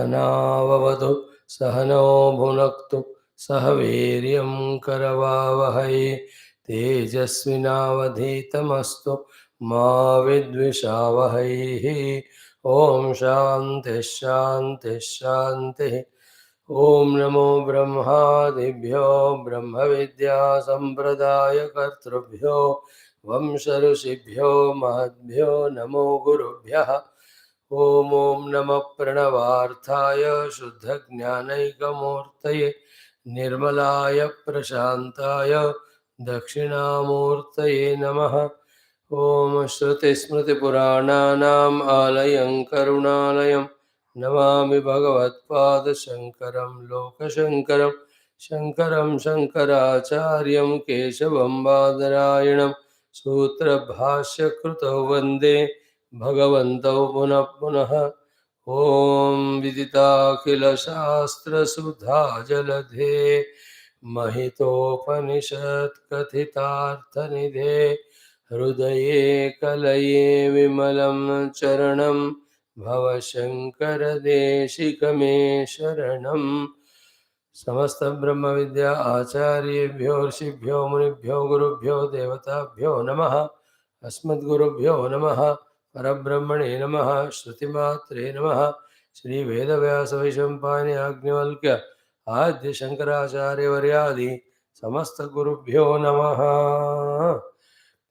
सहनाववतु सहनौ भुनक्तु सह वीर्यं करवावहै तेजस्विनावधीतमस्तु मा विद्विषावहै। ओम शांति शांति शांति। ओम नमो ब्रह्मादिभ्यो ब्रह्म विद्या संप्रदाय कर्तृभ्यो वंश ऋषिभ्यो महद्भ्यो नमो गुरुभ्यः। ओम नमः प्रणवार्थाय शुद्धज्ञानैकमूर्तये निर्मलाय प्रशान्ताय दक्षिणामूर्तये नमः। ओम श्रुतिस्मृतिपुराणानाम् आलयं करुणालयं नमामि भगवत्पादशङ्करं लोकशङ्करं शङ्करं शङ्कराचार्यं केशवं बादरायणं सूत्रभाष्यकृतौ वन्दे भगवन्तौ पुनः पुनः। ॐ विदिताखिलशास्त्रशुद्धा जलधे महितोपनिषत् कथितार्थनिधे हृदये कलये विमलं चरणं भवशङ्करदेशिकमे शरणम्। समस्त ब्रह्म विद्या आचार्येभ्यो ऋषिभ्यो मुनिभ्यो गुरुभ्यो देवताभ्यो नमः। अस्मद्गुरुभ्यो नमः। परब्रह्मणे नमः। श्रुतिमात्रे नमः। श्री वेदव्यास वैशंपायन याज्ञवल्क्य आद्य शंकराचार्य वर्यादि समस्त गुरुभ्यो नमः।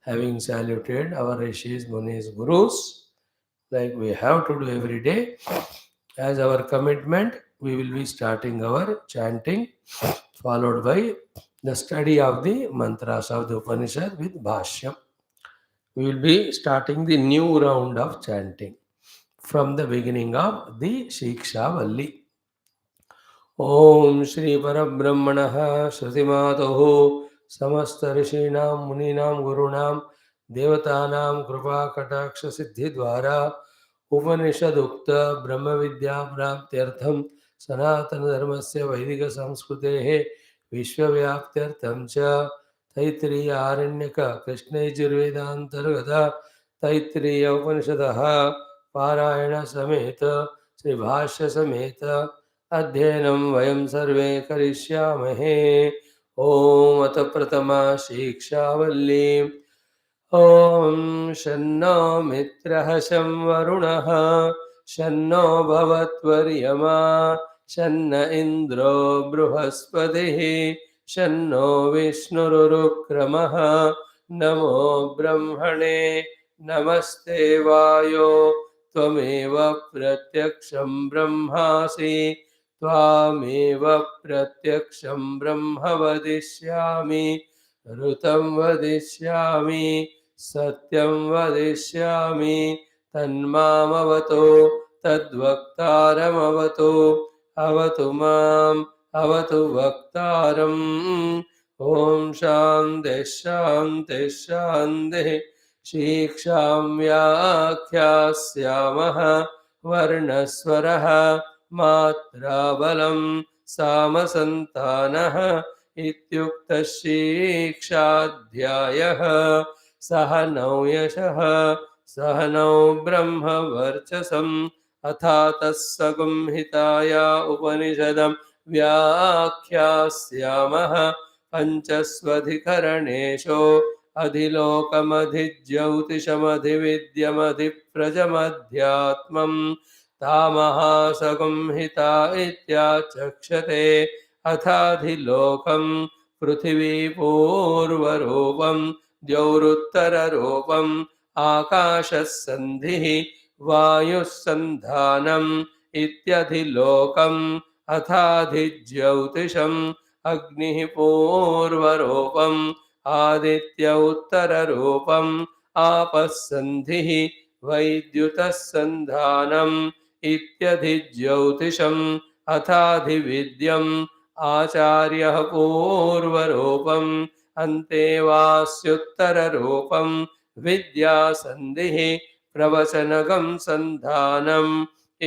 Having saluted our rishis, munis, gurus, like we have to do every day, as our commitment, we will be starting our chanting, followed by the study of the mantras of the Upanishad with Bhashyam. We will be starting the new round of chanting from the beginning of the Siksha Valli. ओम श्री परब्रह्मणः श्रुतिमातुः समस्त ऋषीणां मुनीनां गुरूणां देवतानां कृपा कटाक्ष सिद्धि द्वारा उपनिषदुक्त ब्रह्म विद्या प्राप्त्यर्थं सनातन धर्मस्य वैदिक संस्कृतेः विश्वव्याप्त्यर्थं च तैत्तिरीय आरण्यक कृष्णयजुर्वेदान्तर्गत तैत्तिरीय उपनिषदः पारायण समेत श्री भाष्य समेत अध्ययनं वयं सर्वे करिष्यामहे। ओम अथ प्रथमा शिक्षावल्ली। ओम शन्नो मित्रः शं वरुणः शन्नो भवत्वर्यमा शन्न इन्द्रो बृहस्पतिः शन्नो विष्णुरुक्रमः नमो ब्रह्मणे नमस्ते वायो त्वमेव प्रत्यक्षं ब्रह्मासि त्वामेव प्रत्यक्षं ब्रह्म वदिष्यामि ऋतं वदिष्यामि सत्यं वदिष्यामि तन्मामवतु तद्वक्तारमवतु अवतु माम् अवतु वक्तारम्। ॐ शान्तिः शान्तिः शान्तिः। शिक्षां व्याख्यास्यामः वर्णस्वरः मात्राबलं सामसन्तानः इत्युक्तः शिक्षाध्यायः। सहनौ यशः सहनौ ब्रह्मवर्चसम् अथा तत्संहिताया उपनिषदं व्याख्यास्यामः पञ्चस्वधिकरणेषु अधिलोकमधिज्यौतिषमधिविद्यमधिप्रजमध्यात्मम् तामहासंहिता इत्याचक्षते। अथाधिलोकं पृथिवीपूर्वरूपं द्यौरुत्तररूपम् आकाशः सन्धिः वायुः सन्धानम् इत्यधिलोकम् अथाधिज्यौतिषम् अग्निः पूर्वरूपम् आदित्य उत्तररूपम् आपः सन्धिः वैद्युतः सन्धानम् इत्यधिज्यौतिषम् अथाधिविद्यम् आचार्यः पूर्वरूपम् अन्तेवास्युत्तररूपम् विद्यासन्धिः प्रवचनगं सन्धानम्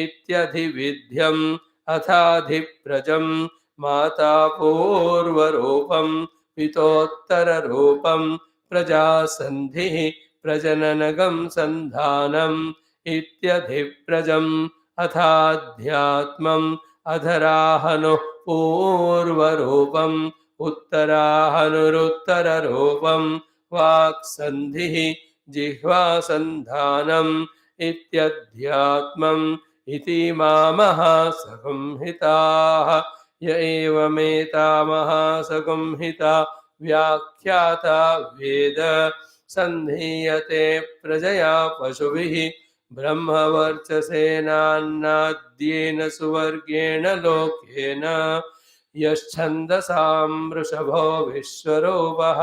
इत्यधिविद्यम् अथाधिप्रजम् माता पूर्वरूपम् पितोत्तररूपम् प्रजासन्धिः प्रजननगं सन्धानम् इत्यधिप्रजम् अथाध्यात्मम् अधराहनुः पूर्वरूपम् उत्तराहनुरुत्तररूपम् वाक्सन्धिः जिह्वासन्धानम् इत्यध्यात्मम् इति मामः संहिताः य एवमेतामः संहिता व्याख्याता वेद सन्धीयते प्रजया पशुभिः ब्रह्मवर्चसेनान्नाद्येन सुवर्गेण लोकेन यश्छन्दसां वृषभो विश्वरूपः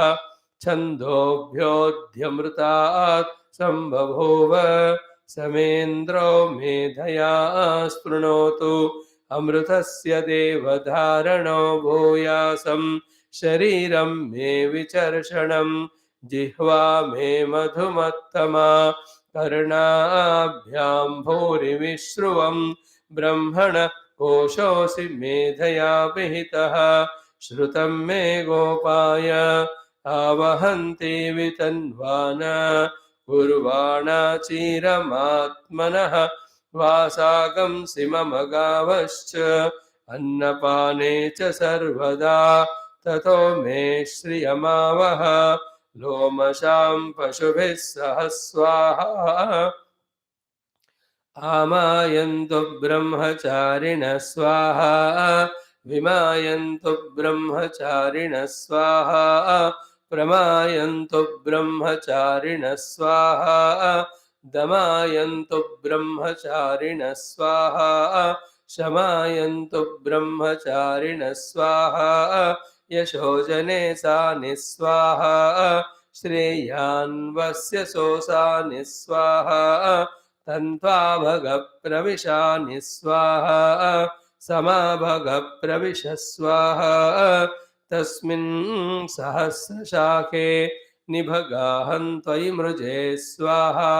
छन्दोभ्योऽध्यमृतात् सम्बभूव समेन्द्रो मेधया स्पृणोतु अमृतस्य देवधारणो भूयासं शरीरं मे विचर्षणं जिह्वा मे मधुमत्तमा कर्णाभ्यां भूरिविश्रुवं ब्रह्मण कोशोऽसि मेधया विहितः श्रुतं मे गोपाय आवहन्ति वितन्वान कुर्वाणा चिरमात्मनः वासागंसि मम गावश्च अन्नपाने च सर्वदा ततो मे श्रियमावह लोमशां पशुभिः सह स्वाहा आमायन्तु ब्रह्मचारिणः स्वाहा विमायन्तु ब्रह्मचारिणः स्वाहा प्रमायन्तु ब्रह्मचारिणः स्वाहा दमायन्तु ब्रह्मचारिणः स्वाहा शमायन्तु ब्रह्मचारिणः स्वाहा यशोजने सा निस्वाहा श्रेयान्वस्य सोसा निस्वाहा तन्त्वा भग प्रविशा निस्वाहा समाभग प्रविश स्वाहा तस्मिन् सहस्रशाखे निभगाहं त्वयि मृजे स्वाहा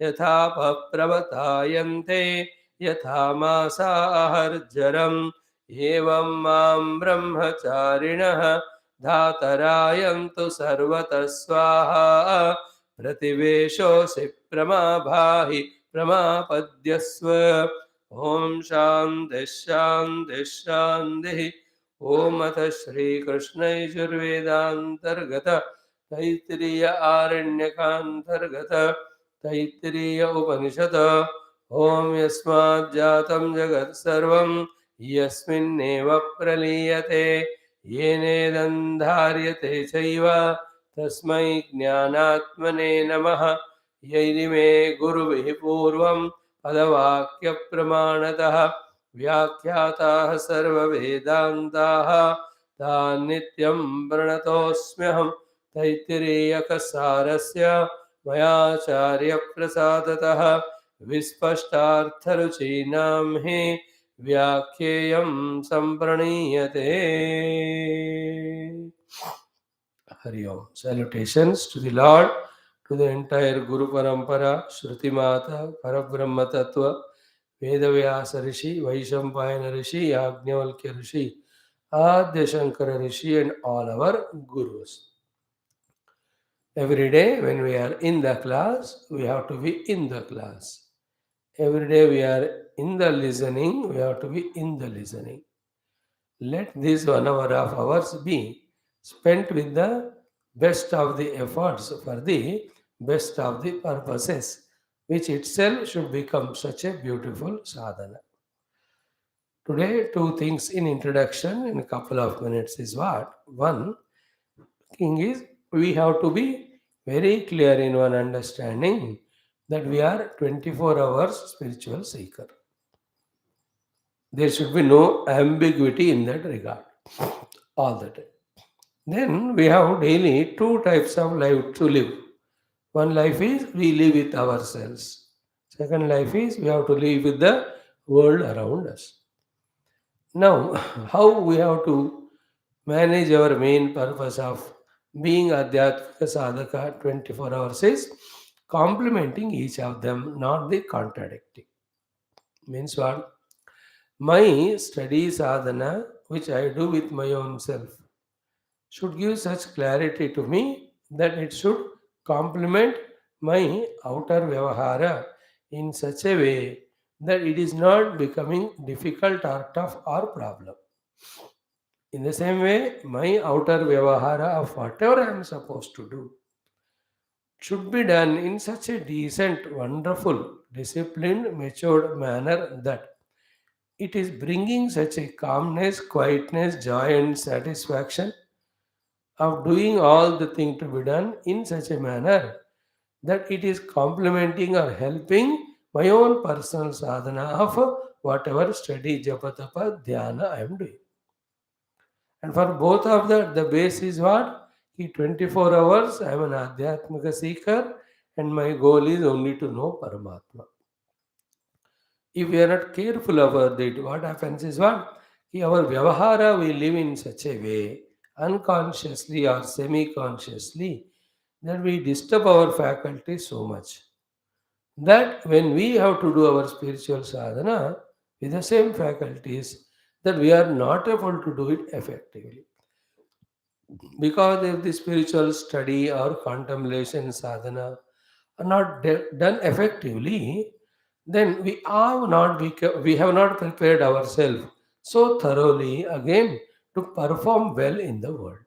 यथा प्रवतायन्ते यथा मासाहर्जरम् एवं मां ब्रह्मचारिणः धातरायन्तु सर्वतः स्वाहा प्रतिवेशोऽसि प्रमाभाहि प्रमापद्यस्व ॐ शान्तिः शान्तिः शान्तिः ॐ अथ श्रीकृष्णयजुर्वेदान्तर्गत तैत्तिरीय आरण्यकान्तर्गत तैत्तिरीय उपनिषद ॐ यस्माज्जातं जगत् सर्वं यस्मिन्नेव प्रलीयते येनेदन्धार्यते चैव तस्मै ज्ञानात्मने नमः यैरिमे गुरुभिः पूर्वं पदवाक्यप्रमाणतः व्याख्याताः सर्ववेदान्ताः तान् नित्यं प्रणतोऽस्म्यहं तैत्तिरीयकसारस्य मयाचार्यप्रसादतः विस्पष्टार्थरुचीनां हि व्याख्येयं सम्प्रणीयते. Hari Om. Salutations to the Lord, to the entire Guru Parampara, Shruti Mata, Parabrahma Tattva, Vedavyasa Rishi, Vaishampayana Rishi, Yajnavalkya Rishi, Adya Shankara Rishi, and all our Gurus. Every day when we are in the class, we have to be in the class. Every day we are in the listening, we have to be in the listening. Let this 1 hour of ours be spent with the best of the efforts for the best of the purposes, which itself should become such a beautiful sadhana. Today, 2 things in introduction in a couple of minutes is what? One thing is we have to be very clear in one understanding that we are 24 hours spiritual seeker. There should be no ambiguity in that regard all the time. Then we have daily 2 types of life to live. One life is we live with ourselves. Second life is we have to live with the world around us. Now, how we have to manage our main purpose of being Adhyatmika Sadhaka 24 hours is complementing each of them, not the contradicting. Means what? My study sadhana, which I do with my own self, should give such clarity to me that it should complement my outer vyavahara in such a way that it is not becoming difficult or tough or problem. In the same way, my outer vyavahara of whatever I am supposed to do should be done in such a decent, wonderful, disciplined, matured manner that it is bringing such a calmness, quietness, joy, and satisfaction of doing all the thing to be done in such a manner that it is complementing or helping my own personal sadhana of whatever study, japa, tapa, dhyana I am doing. And for both of that, the base is what? 24 hours, I am an Adhyatmika seeker, and my goal is only to know Paramatma. If we are not careful about it, what happens is what? Our Vyavahara we live in such a way, unconsciously or semi consciously, that we disturb our faculty so much that when we have to do our spiritual sadhana with the same faculties, that we are not able to do it effectively. Because if the spiritual study or contemplation sadhana are not done effectively, then we have not prepared ourselves so thoroughly again to perform well in the world.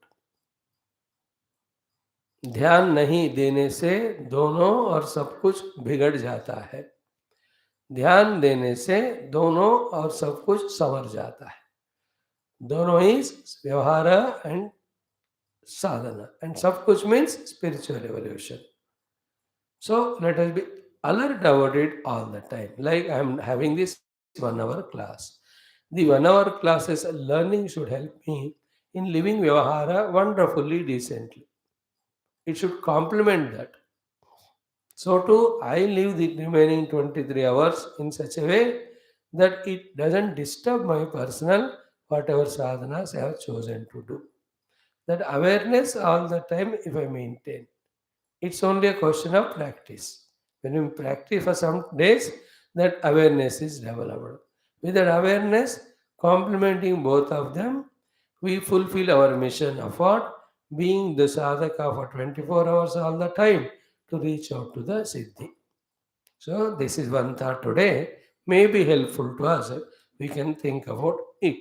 ध्यान नहीं देने से दोनों और सब कुछ बिगड़ जाता है. ध्यान देने से दोनों और सब कुछ संवर जाता है. दोनों ही व्यवहार and sadhana. And sab kuch means spiritual evolution. So let us be alert about it all the time. Like I am having this 1 hour class. The 1 hour classes learning should help me in living Vyavahara wonderfully, decently. It should complement that. So too, I live the remaining 23 hours in such a way that it doesn't disturb my personal whatever sadhanas I have chosen to do. That awareness all the time if I maintain. It's only a question of practice. When you practice for some days, that awareness is developed. With that awareness, complementing both of them, we fulfill our mission of what? Being the sadhaka for 24 hours all the time to reach out to the siddhi. So, this is one thought today, may be helpful to us. We can think about it.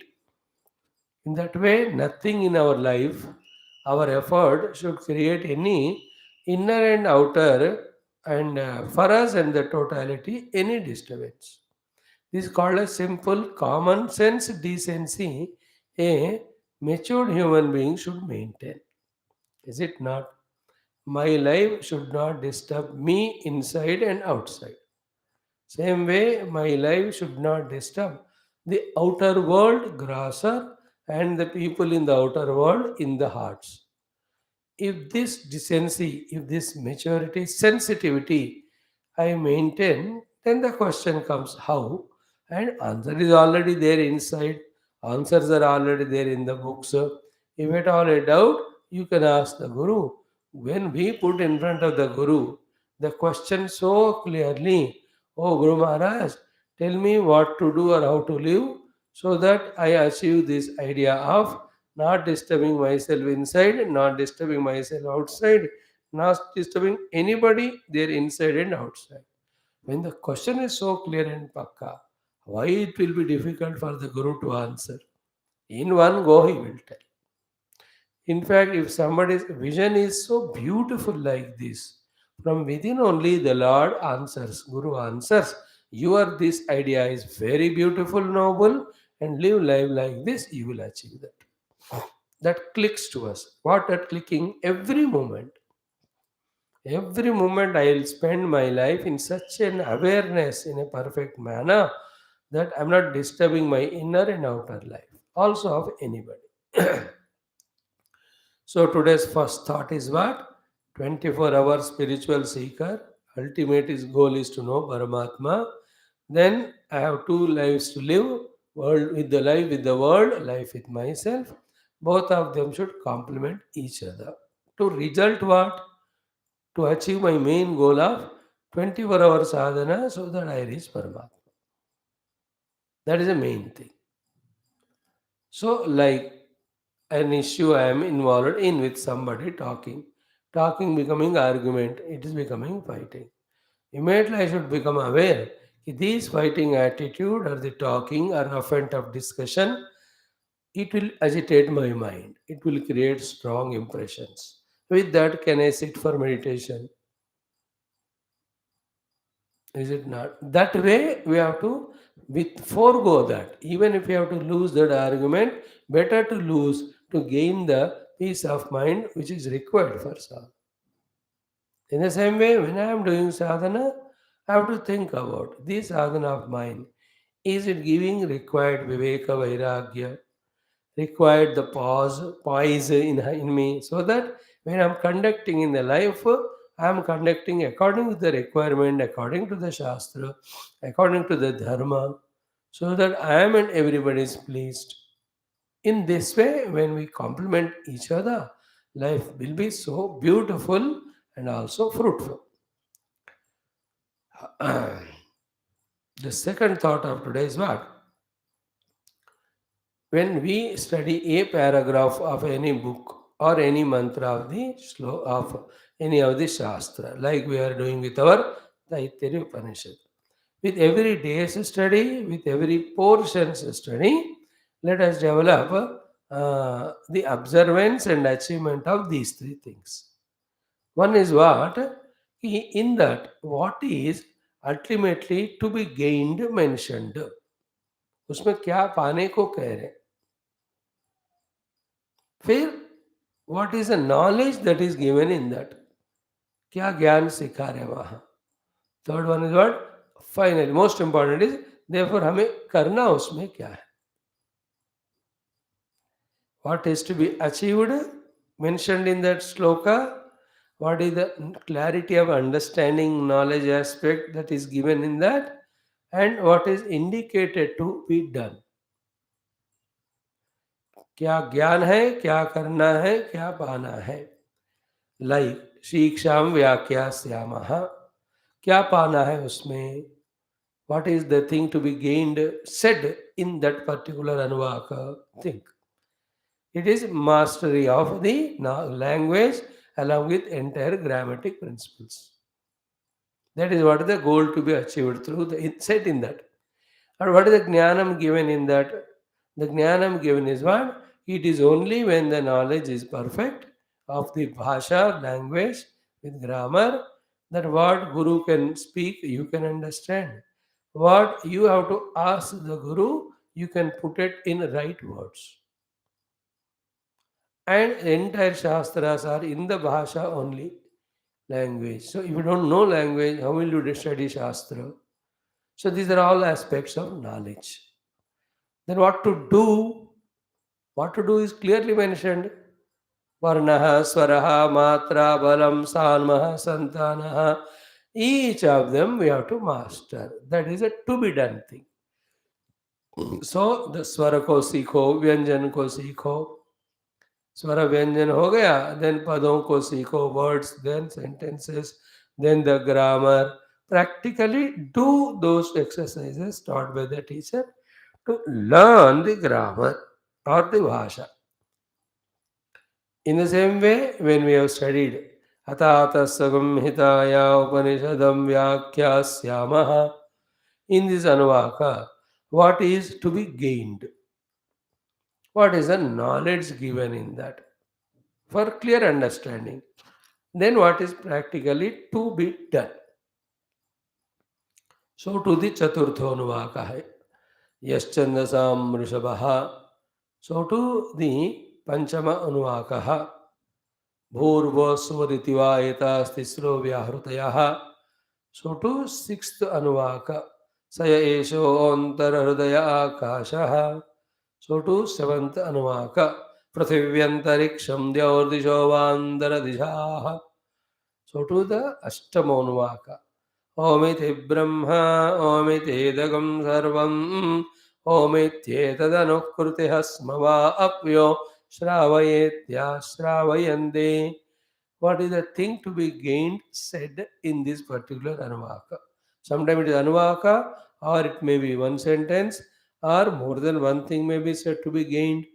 In that way, nothing in our life, our effort should create any inner and outer, and for us and the totality, any disturbance. This is called a simple common sense decency a matured human being should maintain. Is it not? My life should not disturb me inside and outside. Same way, my life should not disturb the outer world, grosser, and the people in the outer world in the hearts. If this decency, if this maturity, sensitivity I maintain, then the question comes how? And answer is already there inside. Answers are already there in the books. If at all a doubt, you can ask the Guru. When we put in front of the Guru the question so clearly, oh Guru Maharaj, tell me what to do or how to live so that I achieve this idea of not disturbing myself inside, not disturbing myself outside, not disturbing anybody there inside and outside. When the question is so clear and pakka, why it will be difficult for the Guru to answer? In one go, he will tell. In fact, if somebody's vision is so beautiful like this, from within only the Lord answers, Guru answers, your this idea is very beautiful, noble, and live life like this, you will achieve that. That clicks to us. What that clicking? Every moment. Every moment I will spend my life in such an awareness in a perfect manner that I'm not disturbing my inner and outer life, also of anybody. So today's first thought is what? 24-hour spiritual seeker. Ultimate is goal is to know Paramatma. Then I have two lives to live. World with the life with the world, life with myself. Both of them should complement each other. To result what? To achieve my main goal of 24-hour sadhana so that I reach Paramatma. That is the main thing. So, like an issue I am involved in with somebody talking becoming argument, it is becoming fighting. Immediately I should become aware. This fighting attitude or the talking or offense of discussion, it will agitate my mind. It will create strong impressions. With that, can I sit for meditation? Is it not? That way, we have to with forego that. Even if you have to lose that argument, better to lose to gain the peace of mind which is required for sadhana. In the same way, when I am doing sadhana, I have to think about this sadhana of mine. Is it giving required viveka vairagya? Required the poise in me, so that when I'm conducting in the life, I'm conducting according to the requirement, according to the Shastra, according to the Dharma, so that I am and everybody is pleased. In this way, when we complement each other, life will be so beautiful and also fruitful. The second thought of today is what? When we study a paragraph of any book or any mantra of the of any of the shastra, like we are doing with our Taittiriya Upanishad, with every day's study, with every portion's study, let us develop the observance and achievement of these three things. One is what? In that, what is ultimately to be gained mentioned. उसमें क्या पाने को कह रहे हैं? फिर what is the knowledge that is given in that? क्या ज्ञान सिखा रहे हैं वहाँ? Third one is what? Finally most important is therefore हमें करना उसमें क्या है? What is to be achieved mentioned in that sloka? What is the clarity of understanding knowledge aspect that is given in that? And what is indicated to be done? क्या ज्ञान है, क्या करना है, क्या पाना है? लाइक शिक्षाम व्याख्यास्यामः, क्या पाना है उसमें? What is the thing to be gained said in that particular anuvaka thing? It is mastery of the language along with entire grammatic principles. That is what is the goal to be achieved through the insight in that. And what is the jnanam given in that? The jnanam given is what? It is only when the knowledge is perfect of the bhasha, language, with grammar, that what Guru can speak, you can understand. What you have to ask the Guru, you can put it in right words. And entire Shastras are in the bhasha only language. So if you don't know language, how will you study Shastra? So these are all aspects of knowledge. Then what to do? What to do is clearly mentioned. Varnaha, Swaraha, Matra, Balam, Sanmaha, Santanaha. Each of them we have to master. That is a to be done thing. So the Swara ko सीखो, व्यंजन को सीखो. स्वर व्यंजन हो गया, then पदों को सीखो, words, then sentences, then the grammar. Practically do those exercises taught by the teacher to learn the grammar or the bhasha. In the same way, when we have studied Atata Sagamhitaya Upanishadam Vyakyasyamaha, in this Anuvaka, what is to be gained? What is the knowledge given in that? For clear understanding. Then what is practically to be done? So to the Chaturtho Anuvaka hai. Yaschandasam Rishabha. So to the Panchama Anuvaka. Bhurva Sumaritiva Etastisro Vyahrutayaha. So to sixth Anuvaka. Saya Esho Antara Hridaya Akashaha. So to seventh Anuvaka. Prathivyantariksam Dyaurdisho Vandaradishaha. So to the Ashtamonvaka. Omiti Brahma, Omitedagam Sarvam, Omityetadanukriti Hasmava Apyo, Shravayetya Shravayande. What is the thing to be gained said in this particular Anuvaka? Sometimes it is Anuvaka, or it may be one sentence, or more than one thing may be said to be gained.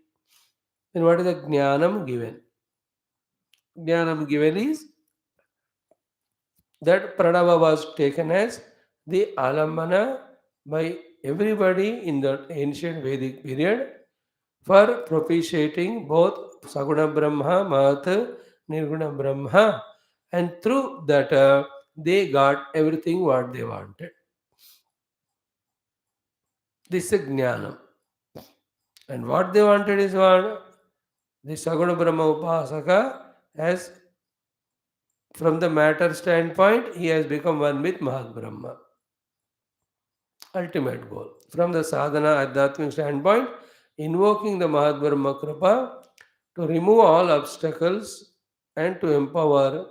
Then what is the Jnanam given? Jnanam given is that Pranava was taken as the alambana by everybody in the ancient Vedic period for propitiating both Saguna Brahma, Mahat, Nirguna Brahma, and through that they got everything what they wanted. This is Jnanam. And what they wanted is what? The Saguna Brahma Upasaka has, from the matter standpoint, he has become one with Mahat Brahma. Ultimate goal. From the sadhana adhyatmic standpoint, invoking the Mahat Brahma Kripa to remove all obstacles and to empower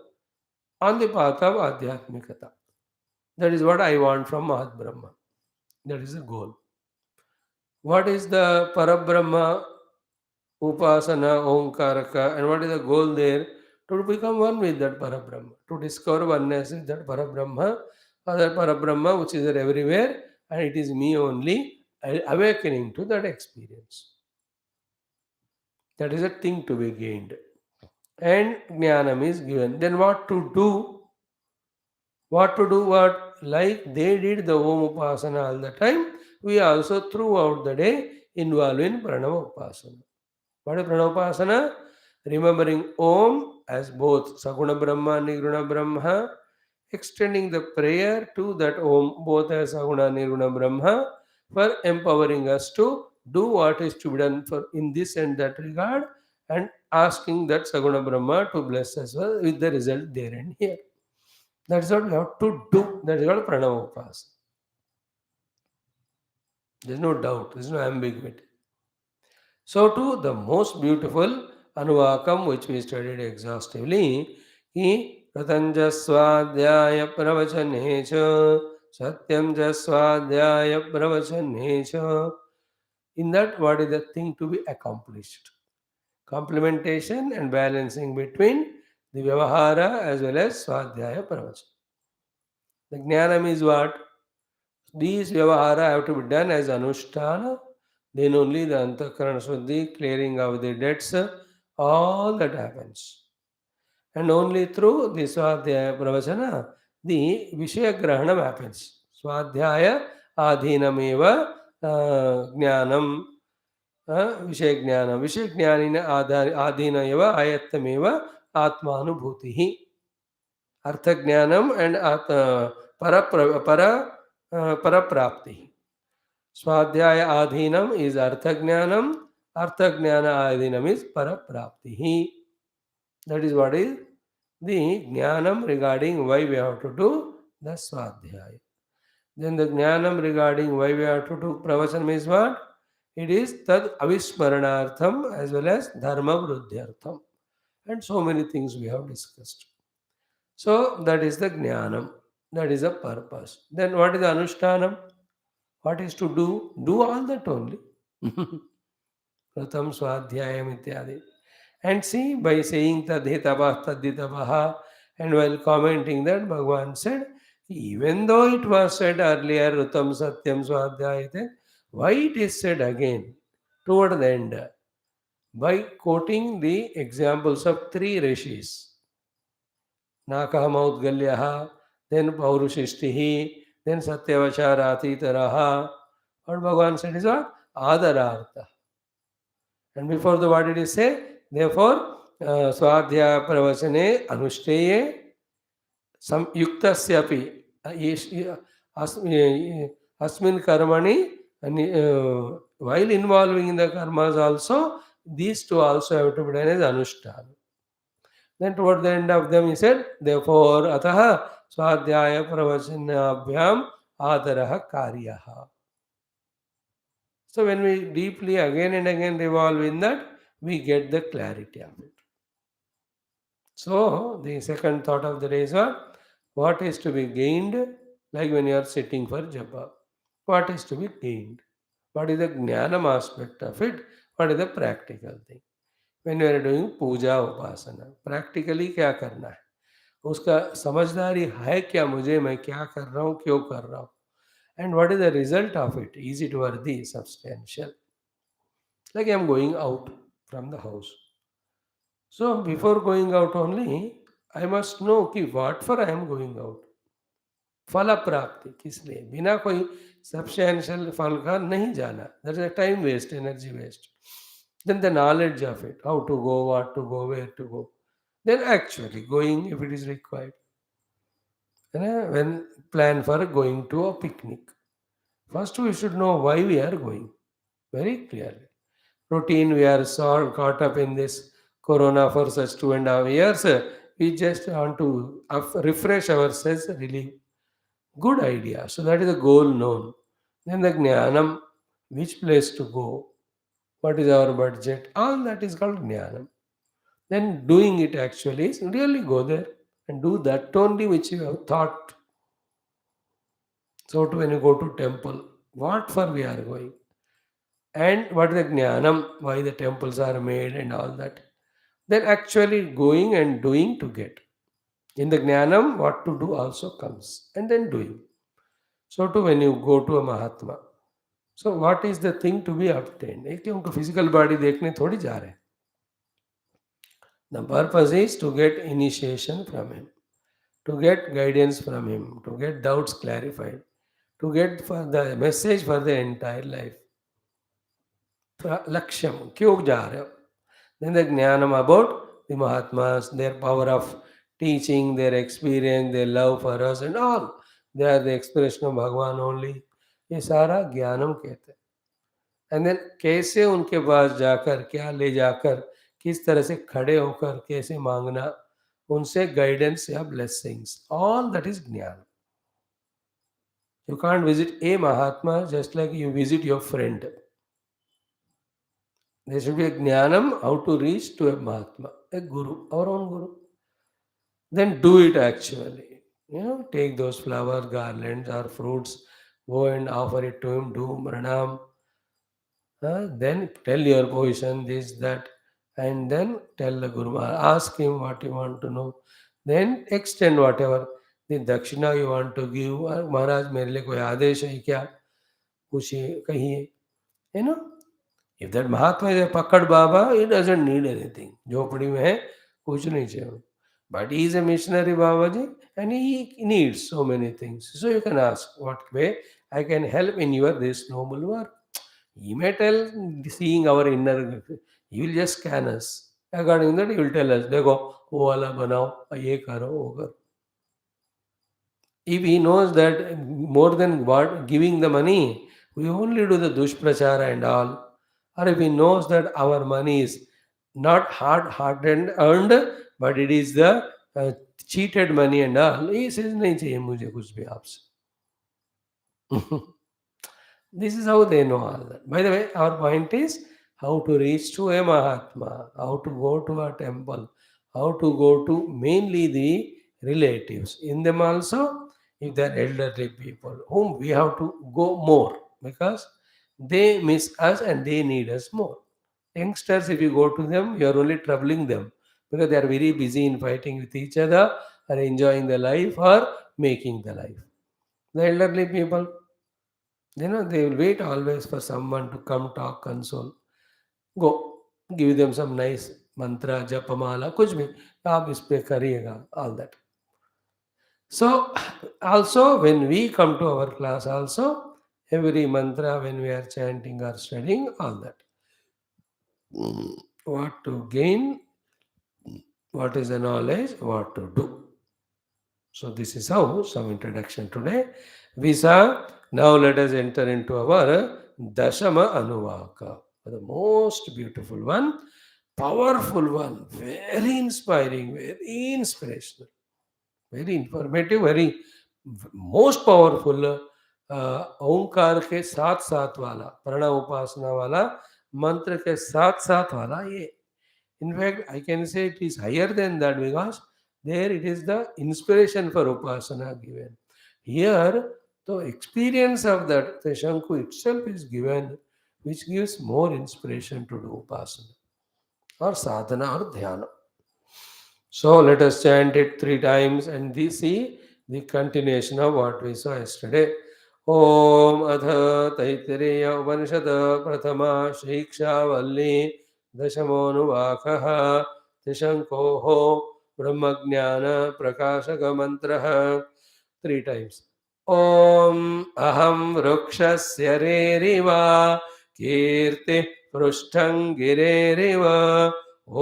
on the path of adhyatmikata. That is what I want from Mahat Brahma. That is the goal. What is the Parabrahma Upasana Omkaraka, and what is the goal there? To become one with that Parabrahma, to discover oneness with that Parabrahma, or that Parabrahma which is there everywhere, and it is me only, awakening to that experience. That is a thing to be gained. And Jnanam is given. Then what to do? What to do? What? Like they did the Om Upasana all the time, we also throughout the day involve in Pranava Upasana. What is Pranavapasana? Remembering Om as both Saguna Brahma, Nirguna Brahma, extending the prayer to that Om both as Saguna, Nirguna Brahma, for empowering us to do what is to be done for in this and that regard, and asking that Saguna Brahma to bless us with the result there and here. That's what we have to do. That is called Pranavapasana. There is no doubt, there is no ambiguity. So too the most beautiful Anuvakam which we studied exhaustively, he Pratanja Swadhyaya Pravachane Satyam Swadhyaya Pravachane. In that, what is the thing to be accomplished? Complementation and balancing between the Vyavahara as well as Swadhyaya Pravachana. The Jnanam is what? These Vyavahara have to be done as Anushtana, then only the Antakarana Shuddhi, clearing of the debts, all that happens. And only through the Swadhyaya Pravachana, the Vishaya Grahanam happens. Swadhyaya Adhinameva Jnanam Vishaya Jnanam. Vishaya Jnanina Adhina eva Ayattameva Atmanubhutihi. Artha Jnanam and Paraprapti. Swadhyaya Adhinam is Artha Jnanam. Artha Jnana Adhinam is Paraprapti. That is what is the Jnanam regarding why we have to do the Swadhyaya. Then the Jnanam regarding why we have to do Pravachanam is what? It is Tad Avismaranartham as well as Dharma Vruddhyartham. And so many things we have discussed. So that is the Jnanam. That is the purpose. Then what is the Anushtanam? What is to do? Do all that only. Pratham Swadhyayam Ityadi. And see, by saying Tadhitavah Tadhitavaha, and while commenting that, Bhagavan said, even though it was said earlier, Rutam Satyam Swadhyayate, why it is said again toward the end? By quoting the examples of three rishis. Nakahamaudgalyaha, then Paurushistihi, then Satyavacharati What Bhagavan said is what? Adarartha. And before the what did he say? Therefore, Swadhyaya Pravachane Anushtaye Sam Yuktasyapi Asmin Karmani, and while involving in the karmas also, these two also have to be done as Anushtana. Then toward the end of them he said, therefore Ataha Swadhyaya Pravachanabhyam Adaraha Karyaha. So when we deeply again and again revolve in that, we get the clarity of it. So the second thought of the day is what? What is to be gained? Like when you are sitting for japa. What is to be gained? What is the jnanam aspect of it? What is the practical thing? When you are doing puja upasana, practically क्या करना है? उसका समझदारी है क्या मुझे, मैं क्या कर रहा हूँ, क्यों कर रहा हूँ? And what is the result of it? Is it worthy, substantial? Like I am going out from the house. So before going out only, I must know what for I am going out. फल प्राप्ति किस लिए? बिना कोई substantial फल का नहीं जाना, that is a time waste, energy waste. Then the knowledge of it, how to go, what to go, where to go, then actually going if it is required. When plan for going to a picnic, first we should know why we are going very clearly. Routine, we are so caught up in this corona for such 2.5 years. We just want to refresh ourselves, relieve. Good idea. So that is the goal known. Then the jnanam, which place to go, what is our budget, all that is called jnanam. Then doing it actually is really go there and do that only which you have thought. So when you go to temple, what for we are going? And what is the jnanam, why the temples are made and all that. Then actually going and doing to get. In the jnanam, what to do also comes. And then doing. So to when you go to a Mahatma. So what is the thing to be obtained? एक उनको physical body देखने थोड़ी जा रहे हैं. The purpose is to get initiation from him, to get guidance from him, to get doubts clarified, to get for the message for the entire life. Laksham, क्यों जा रहे हो? Then the jnanam about the Mahatmas, their power of teaching, their experience, their love for us and all. They are the expression of Bhagwan only. ये सारा ज्ञानम कहते हैं. And then कैसे उनके पास जाकर, क्या ले जाकर, किस तरह से खड़े होकर कैसे मांगना, उनसे गाइडेंस या blessings, all that is gyan. You can't visit a mahatma just like you visit your friend. There should be a jnanam how to reach to a mahatma, a guru, our own guru. Then do it actually. Take those flowers, garlands, or fruits, go and offer it to him, do pranam. Then tell your position, this, that, and then tell the Guru Maharaj, ask him what you want to know. Then extend whatever the dakshina you want to give. महाराज मेरे लिए कोई आदेश है क्या, पूछिए, कहिए. you know if that Mahatma is a pakkad Baba, he doesn't need anything. झोपड़ी में है, कुछ नहीं चाहिए. But he is a missionary Babaji and he needs so many things. So you can ask, what way I can help in your this noble work. He may tell, seeing our inner, he will just scan us. According to that, he will tell us, देखो वो वाला बनाओ, ये करो, वो करो. If he knows that more than what giving the money, we only do the dushprachara and all. Or if he knows that our money is not hard and earned, but it is the cheated money and all, he says, नहीं चाहिए मुझे कुछ भी आपसे. This is how they know all that. By the way, our point is how to reach to a Mahatma, how to go to a temple, how to go to mainly the relatives. In them also, if they are elderly people, whom we have to go more because they miss us and they need us more. Youngsters, if you go to them, you are only troubling them because they are very busy in fighting with each other or enjoying the life or making the life. The elderly people, they will wait always for someone to come talk, console. Go, give them some nice mantra, japamala, कुछ भी आप इस पे करिएगा, all that. So also when we come to our class also, every mantra when we are chanting or studying, all that. What to gain, what is the knowledge, what to do. So this is how some introduction today. We saw, now let us enter into our Dashama Anuvaka. The most beautiful one, powerful one, very inspiring, very inspirational, very informative, very most powerful. ओंकार के साथ साथ वाला, प्रणव उपासना वाला, मंत्र के साथ साथ वाला ये. In fact, I can say it is higher than that because there it is the inspiration for Upasana given. Here, the experience of that, the Shanku itself is given, which gives more inspiration to do Upasana or Sadhana or Dhyana. So let us chant it 3 times and see the continuation of what we saw yesterday. Om Adha Taittiriya Upanishad Prathama Shiksha Valli Dashamonuvakaha Tishankoho Brahmajnana Prakashaka Mantraha. 3 times. ॐ अहं वृक्षस्य रेरिव कीर्तिः पृष्ठं गिरेरिव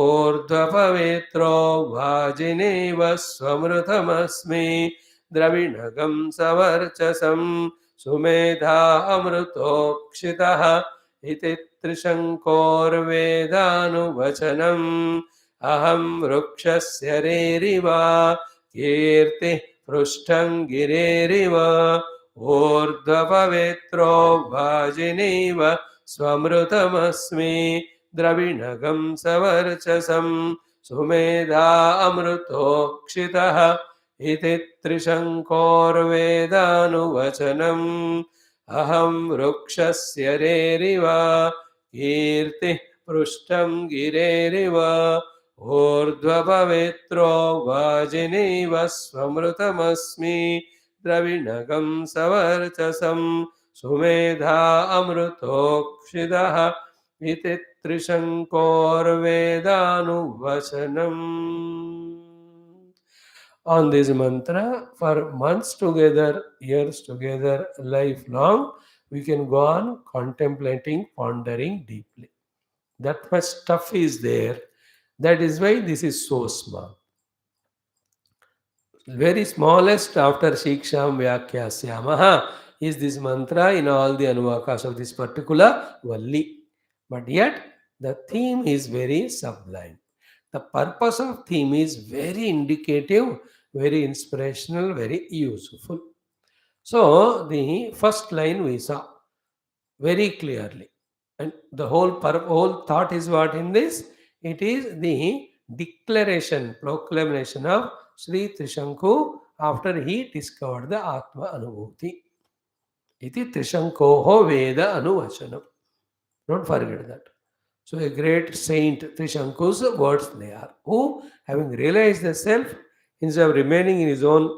ऊर्ध्वपवित्रो वाजिनीव स्वमृतमस्मि द्रविणगं सवर्चसं सुमेधा अमृतोक्षितः इति त्रिशङ्कोर्वेदानुवचनम् अहं वृक्षस्य रेरिव कीर्तिः पृष्ठं गिरेरिव ऊर्ध्वपवित्रो वाजिनीव स्वमृतमस्मि द्रविणगं सवर्चसं सुमेधा अमृतोक्षितः इति त्रिशङ्कोर्वेदानुवचनम् अहं वृक्षस्य रेरिव कीर्तिः पृष्ठं गिरेरिव ऊर्ध्वपवित्रो वाजिनीव स्वमृतमस्मि द्रविणगं सवर्चसं सुमेधा अमृतोक्षितः इति त्रिशङ्कोर्वेदानुवचनम्. On this mantra for months together, years together, lifelong, we can go on contemplating, pondering deeply. That much stuff is there. That is why this is so small. Very smallest after Shiksham Vyakyasyamaha is this mantra in all the Anuvakas of this particular Valli. But yet the theme is very sublime. The purpose of theme is very indicative, very inspirational, very useful. So the first line we saw very clearly. And the whole thought is what in this? It is the declaration, proclamation of Sri Trishanku after he discovered the Atma Anubhuti. Iti Trishankoho Veda Anuvachanam. Don't forget that. So a great saint, Trishanku's words they are, who having realized the self, instead of remaining in his own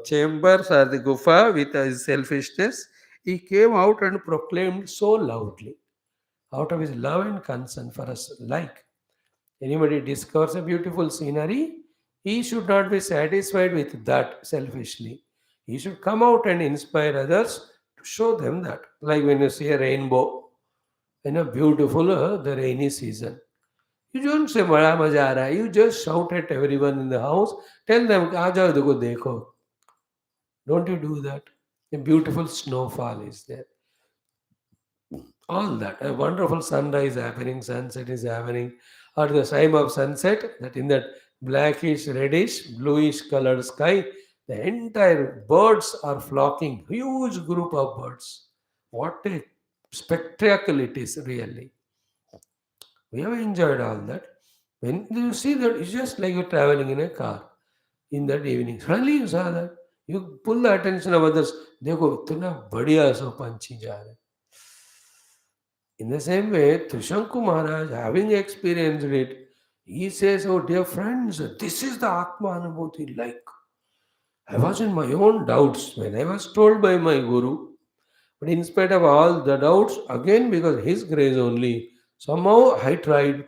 chambers or the gufa with his selfishness, he came out and proclaimed so loudly, out of his love and concern for us. Like anybody discovers a beautiful scenery, he should not be satisfied with that selfishly. He should come out and inspire others to show them that. Like when you see a rainbow, beautiful the rainy season. You don't say बड़ा मजा आ रहा है. You just shout at everyone in the house. Tell them आ जाओ देखो देखो. Don't you do that? A beautiful snowfall is there. All that. A wonderful sunrise happening, sunset is happening. Or the time of sunset, that in that blackish, reddish, bluish colored sky, the entire birds are flocking. Huge group of birds. What a spectacle it is really. We have enjoyed all that. When you see that, it's just like you're traveling in a car in that evening. Suddenly you saw that. You pull the attention of others. देखो इतना बढ़िया सो पंछी जा रहे. In the same way, Trishanku Maharaj, having experienced it, he says, "Oh dear friends, this is the Atma Anubhuti like. I was in my own doubts when I was told by my Guru. But in spite of all the doubts, again because His grace only, somehow I tried.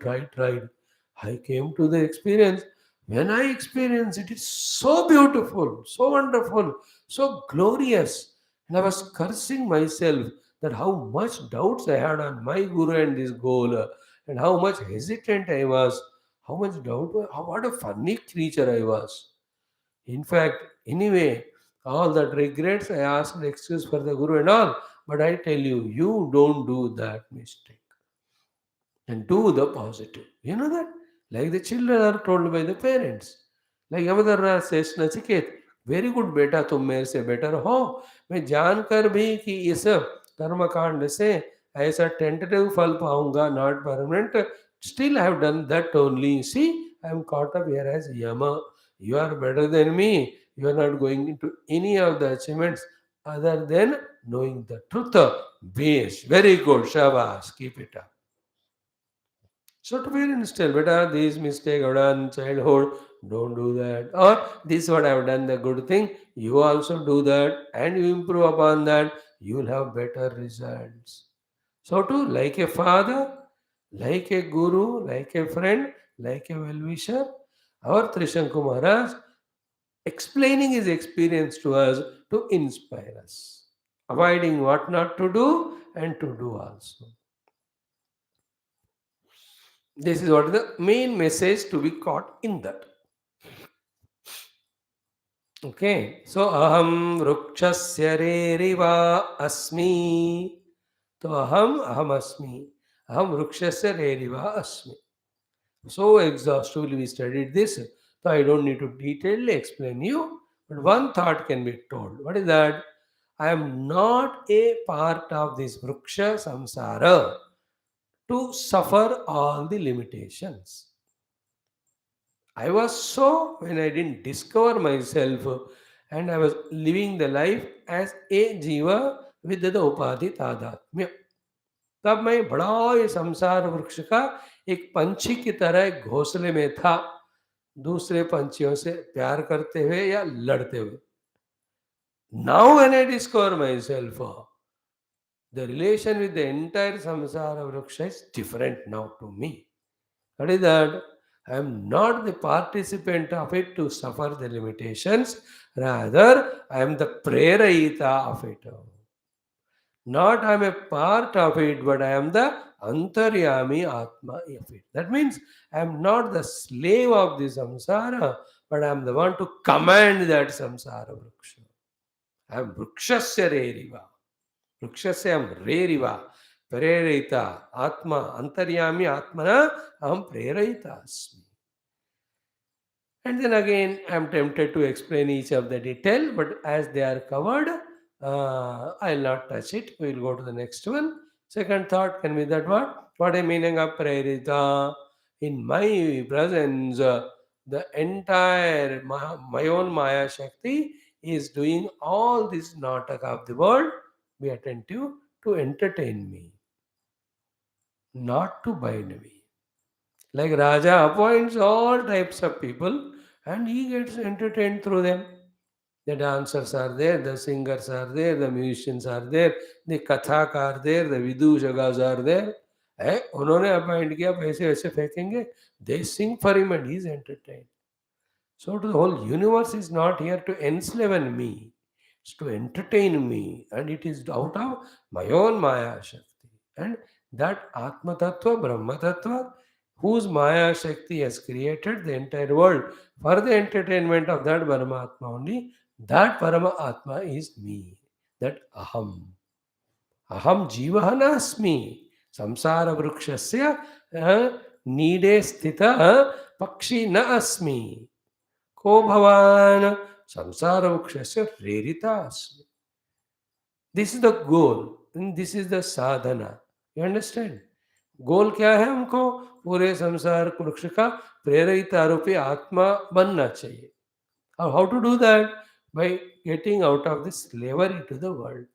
I came to the experience. When I experienced it, it's so beautiful, so wonderful, so glorious. And I was cursing myself that how much doubts I had on my Guru and this goal, and how much hesitant I was, how much doubt, what a funny creature I was. In fact, anyway, all that regrets, I asked excuse for the Guru and all. But I tell you, you don't do that mistake. And do the positive. You know that? Like the children are told by the parents. Like Yamadharra says, Nachiket, very good beta, तुम मेरे से better हो. मैं जानकर भी कि इस कर्म कांड से ऐसा टेंटेटिव फल पाऊंगा, not permanent. Still I have done that only. See, I am caught up here as Yama. You are better than me. You are not going into any of the achievements other than knowing the truth. Base. Very good. Shabas. Keep it up. So to parents tell, beta, this mistake I've done childhood, don't do that. Or this what I've done the good thing, you also do that and you improve upon that, you will have better results. So to like a father, like a guru, like a friend, like a well-wisher, our Trishanku Maharaj Explaining his experience to us to inspire us, avoiding what not to do and to do also. This is what is the main message to be caught in that. Okay, so aham vrukshasya reriva asmi. So aham asmi. Aham vrukshasya reriva asmi. So exhaustively we studied this. So I don't need to detailedly explain you, but one thought can be told. What is that? I am not a part of this vruksha samsara to suffer all the limitations. I was so when I didn't discover myself and I was living the life as a jiva with the upadhi तादात्म्य. तब मैं बड़ा ये संसार वृक्ष का एक पंछी की तरह एक घोंसले में था, दूसरे पंछियों से प्यार करते हुए या लड़ते हुए. Now when I discover myself, the relation with the entire samsara vriksha is different now to me. What is that? I am not the participant of it to suffer the limitations, rather I am the prerayita of it. Not I am a part of it, but I am the antaryami atma of it. That means I am not the slave of the samsara, but I am the one to command that samsara vriksha. I am vrikshasya reriva. Vrikshasya am reriva. Prerayita atma antaryami atmana aham prerayita asmi. And then again, I am tempted to explain each of the detail, but as they are covered, I'll not touch it. We will go to the next one. Second thought can be that what? What a meaning of prerita. In my presence, the entire my own Maya Shakti is doing all this nataka of the world. Be attentive to entertain me, not to bind me. Like Raja appoints all types of people and he gets entertained through them. The dancers are there, the singers are there, the musicians are there, the kathak are there, the vidushagas are there. उन्होंने appoint किया पैसे वैसे फेंकेंगे. They sing for him and he is entertained. So the whole universe is not here to enslave me. It's to entertain me. And it is out of my own Maya Shakti. And that Atma Tattva, Brahma Tattva, whose Maya Shakti has created the entire world for the entertainment of that Paramatma only, that Paramatma is me. That Aham. Aham Jivaha Nasmi. Samsara Vrukshasya Nide Sthita Pakshi Na Asmi. को भवान संसार वृक्षस्य प्रेरिता अस्मि. This is the goal, this is the sadhana. You understand? Goal क्या है? हमको पूरे संसार वृक्ष का प्रेरित आरोपी आत्मा बनना चाहिए. How to do that? By getting out of the slavery to the world.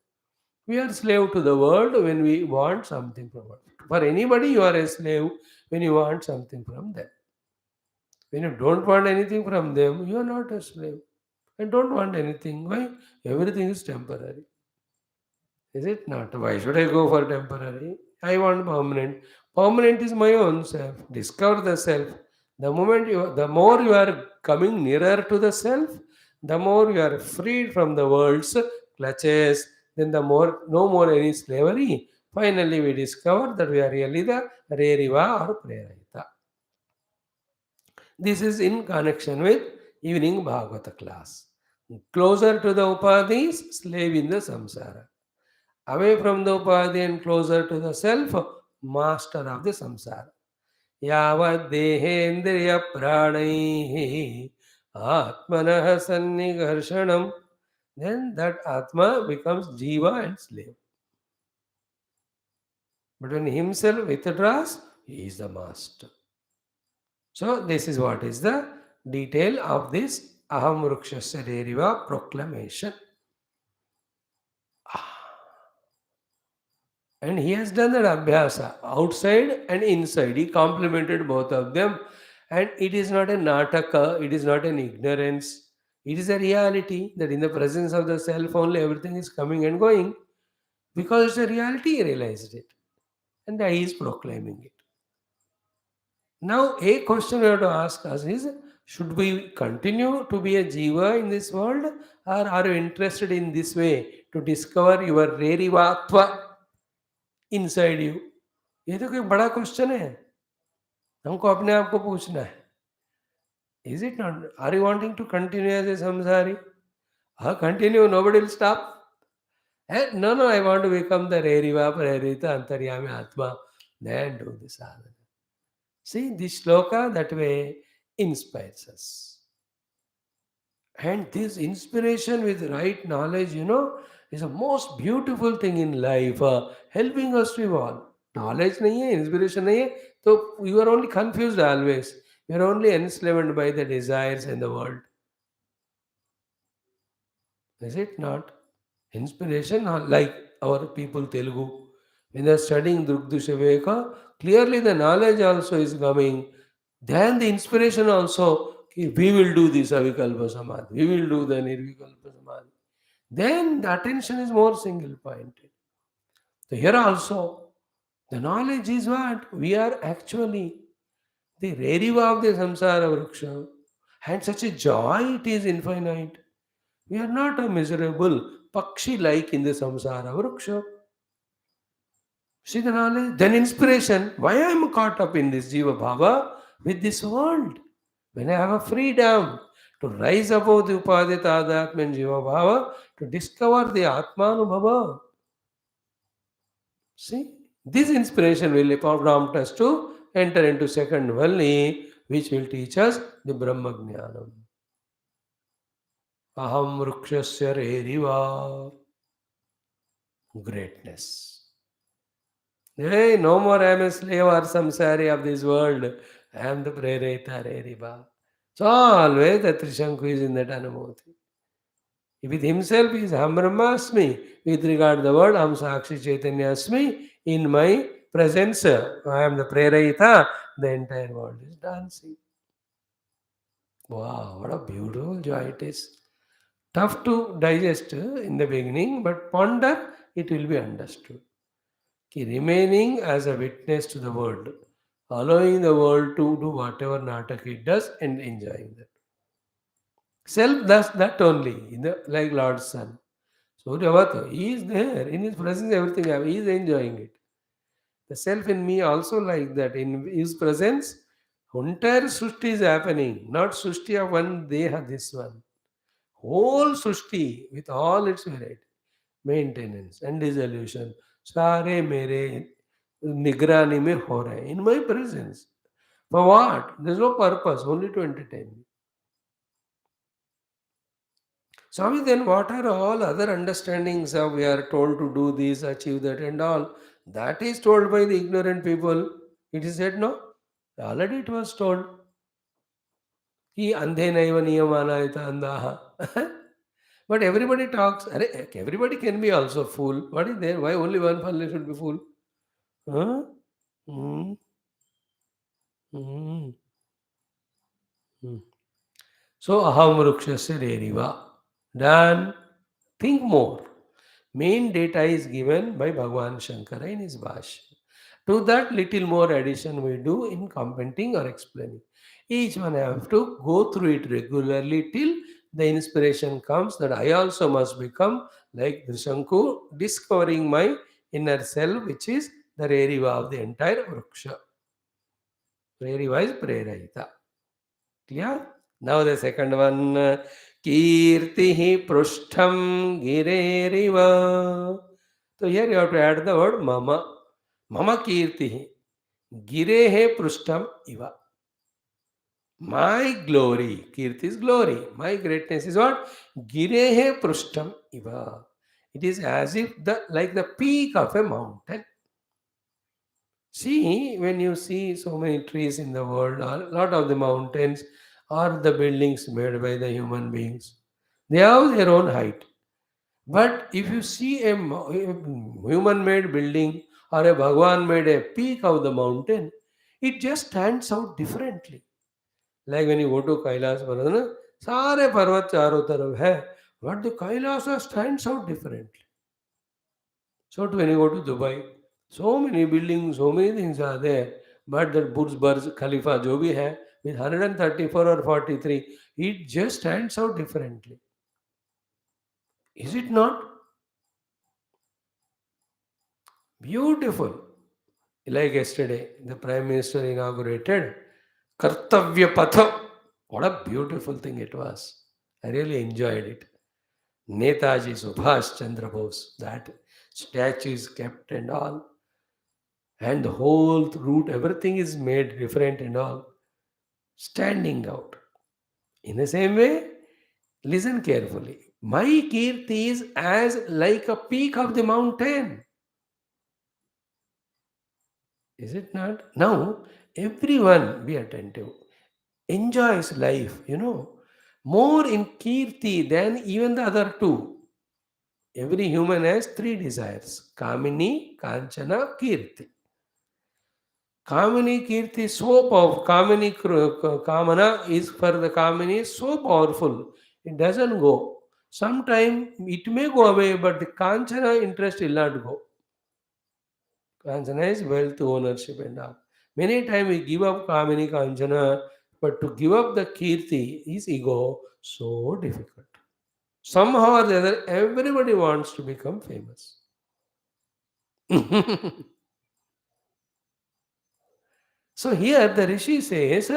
We are slave to the world when we want something from it. For anybody, you are a slave when you want something from them. When you don't want anything from them, you are not a slave. And don't want anything. Why? Everything is temporary. Is it not? Why should I go for temporary? I want permanent. Permanent is my own self. Discover the self. The more you are coming nearer to the self, the more you are freed from the world's clutches. Then the more, no more any slavery. Finally, we discover that we are really the Reriva or Prerayita. This is in connection with evening Bhagavata class. Closer to the upadhis, slave in the samsara. Away from the upadhi and closer to the self, master of the samsara. Yavad dehendriya pranaihi atmanah sannigarshanam. Then that atma becomes jiva and slave. But when himself withdraws, he is the master. So this is what is the detail of this Aham Vrukshasya Deriva proclamation. And he has done that abhyasa outside and inside. He complemented both of them. And it is not a nataka, it is not an ignorance. It is a reality that in the presence of the self only everything is coming and going. Because it's a reality, he realized it. And he is proclaiming it. Now, a question we have to ask us is Should we continue to be a jiva in this world, or are you interested in this way to discover your rerivatva inside you? ये तो कोई बड़ा question है, हमको अपने आप को पूछना है. Is it not? Are you wanting to continue as a samsari? Continue, nobody will stop. No, no, I want to become the Reriva, Prerita, Antaryami Atma. Then do this sadhana. See, this shloka that way inspires us. And this inspiration with right knowledge, is the most beautiful thing in life, helping us to evolve. Knowledge nahi hai, inspiration nahi hai, so you are only confused always. You are only enslaved by the desires in the world. Is it not? Inspiration, like our people Telugu, when they are studying Drugdushaveka, clearly the knowledge also is coming. Then the inspiration also, "Ki we will do this Avikalpa Samadhi, we will do the Nirvikalpa Samadhi." Then the attention is more single pointed. So here also, the knowledge is what? We are actually the Reriva of the Samsara Vriksha. And such a joy it is infinite. We are not a miserable pakshi like in the samsara vriksha. See the knowledge? Then inspiration. Why I am caught up in this jiva bhava with this world? When I have a freedom to rise above the upadita adatma and jiva bhava, to discover the atmanubhava. See? This inspiration will prompt us to enter into second Valli, which will teach us the Brahma Jnanam. Aham vrukshasya reriva. Greatness. Hey, no more I am a slave or samsari of this world. I am the prereta reriva. So always the Trishanku is in that anumoti. With himself he is Ham Brahmasmi. With regard to the world, Ham Sakshi Chaitanya Asmi. In my presence, I am the prereta. The entire world is dancing. Wow, what a beautiful joy it is. Tough to digest in the beginning, but ponder, it will be understood. Remaining as a witness to the world, allowing the world to do whatever natak it does and enjoying that. Self does that only, like Lord's Son. So he is there, in his presence everything he is enjoying it. The self in me also like that, in his presence, entire Srushti is happening, not Srushti of one Deha, this one. Whole Srushti with all its variety, maintenance and dissolution, सारे मेरे निगरानी में हो रहे हैं, in my presence. For what? There's no purpose, only to entertain me. Swami, then what are all other understandings of we are told to do this, achieve that and all? That is told by the ignorant people. It is said, no? Already it was told. Ki andhe naiva niyamana ita andaha. But everybody talks. Everybody can be also fool. What is there? Why only one fellow should be fool? Huh? Hmm. Hmm. Hmm. So aham vrukshasya reriva. Then think more. Main data is given by Bhagwan Shankara in his Bhashyam. To that little more addition we do in commenting or explaining. Each one have to go through it regularly till the inspiration comes that I also must become like Trishanku, discovering my inner self, which is the Reriva of the entire Vriksha. Reriva is Prerahita. Clear? Now the second one, Kirtihi Prushtham Gireriva. So here you have to add the word Mama. Mama Kirtihi. Girehe Prushtham Iva. My glory. Kirti is glory. My greatness is what? Girehe Prushtham Iva. It is as if like the peak of a mountain. See, when you see so many trees in the world, a lot of the mountains are the buildings made by the human beings. They have their own height. But if you see a human made building or a Bhagwan made a peak of the mountain, it just stands out differently. Like when you go to Kailas Parvat, सारे पर्वत चारों तरफ है, but the Kailasa stands out differently. So when you go to Dubai, so many buildings, so many things are there, but that Burj Khalifa जो भी है, with 134 or 43, it just stands out differently. Is it not beautiful? Like yesterday, the Prime Minister inaugurated Kartavya Patha. What a beautiful thing it was. I really enjoyed it. Netaji Subhash Chandra Bose, that statue is kept and all, and the whole route, everything is made different and all, standing out. In the same way, listen carefully. My Kirti is as like a peak of the mountain. Is it not? Now, everyone, be attentive, enjoys life, more in Kirti than even the other two. Every human has three desires: Kamini, Kanchana, Kirti. Kamini Kirti is so powerful. Kamana is for the Kamini is so powerful. It doesn't go. Sometime it may go away, but the Kanchana interest will not go. Kanchana is wealth, ownership, and all. Many times we give up Kamini Kanchana, but to give up the Kirti is ego so difficult. Somehow or the other, everybody wants to become famous. So here the Rishi says,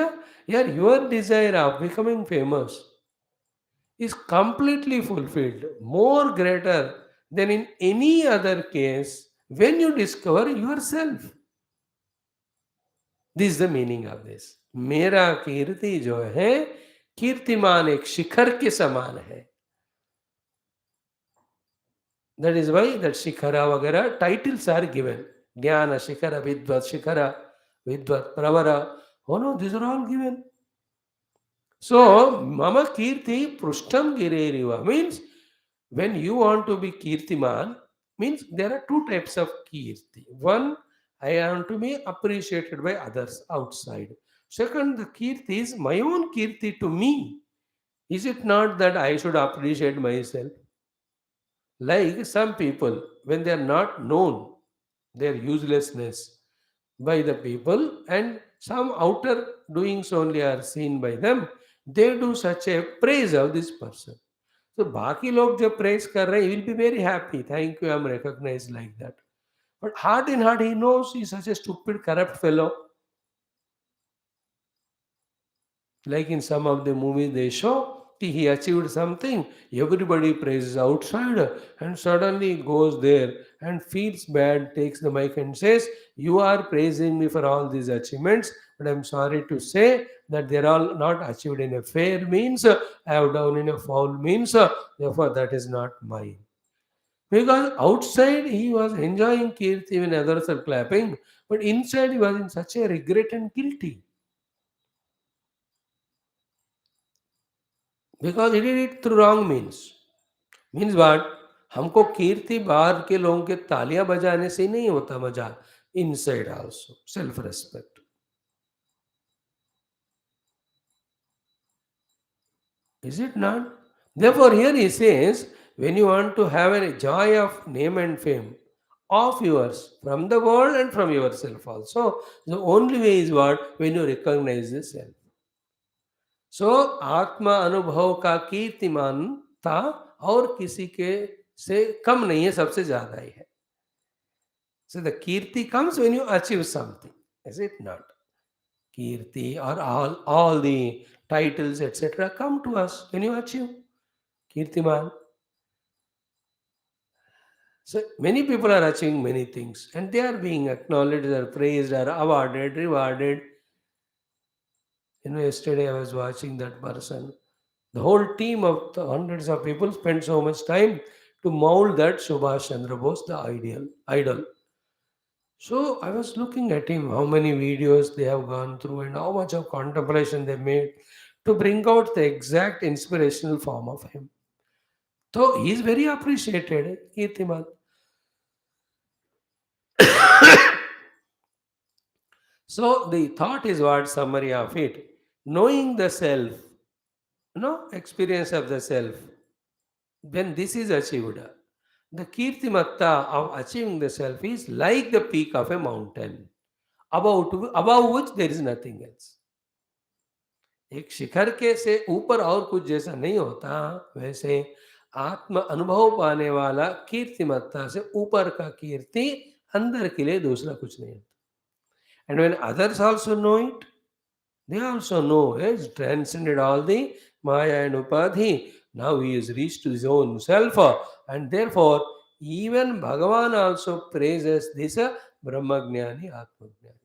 here your desire of becoming famous is completely fulfilled, more greater than in any other case when you discover yourself. This is the meaning of this. मेरा कीर्ति जो है कीर्तिमान एक शिखर के समान है. That is why that Shikhara वगैरह titles are given. Jnana Shikhara, Vidvat Shikhara, Vidvat Pravara. Oh no, these are all given. So, Mama Kirti Prushtam Gireriva means when you want to be Kirtiman, means there are two types of Kirti. One, I want to be appreciated by others outside. Second, the Kirti is my own Kirti to me. Is it not that I should appreciate myself? Like some people, when they are not known, their uselessness by the people, and some outer doings only are seen by them, they do such a praise of this person. So बाकी लोग जब praise कर रहे हैं, he will be very happy. Thank you, I am recognized like that. But heart in heart, he knows he is such a stupid, corrupt fellow. Like in some of the movies they show, he achieved something, everybody praises outside, and suddenly goes there and feels bad, takes the mic and says, "You are praising me for all these achievements, but I'm sorry to say that they're all not achieved in a fair means, I have done in a foul means, therefore that is not mine." Because outside he was enjoying Kirti when others are clapping, but inside he was in such a regret and guilty. Because he did it through wrong means. Means what, हमको कीर्ति बाहर के लोगों के तालियां बजाने से नहीं होता मजा, inside also self respect. Is it not? Therefore, here he says, when you want to have a joy of name and fame of yours from the world and from yourself also, the only way is what? When you recognize the self. सो आत्मा अनुभव का कीर्तिमानता और किसी के से कम नहीं है, सबसे ज्यादा ही है. So the kirti comes when you achieve something, is it not? Kirti or all the titles, etc., come to us when you achieve kirtiman. So many people are achieving many things and they are being acknowledged, or praised, or awarded, rewarded. Yesterday I was watching that person. The whole team of the hundreds of people spent so much time to mold that Subhash Chandra Bose, the idol. So I was looking at him, how many videos they have gone through and how much of contemplation they made to bring out the exact inspirational form of him. So he is very appreciated, Kirtiman. So the thought is what summary of it. Knowing the self, experience of the self. When this is achieved, the Kirtimatta of achieving the self is like the peak of a mountain, above which there is nothing else. एक शिखर के से ऊपर और कुछ जैसा नहीं होता, वैसे आत्म अनुभव पाने वाला कीर्तिमत्ता से ऊपर का कीर्ति अंदर के लिए दूसरा कुछ नहीं होता. And when others also know it, they also know has transcended all the Maya and Upadhi. Now he is reached to his own self, and therefore even Bhagavan also praises this Brahmagnani Atmagnani.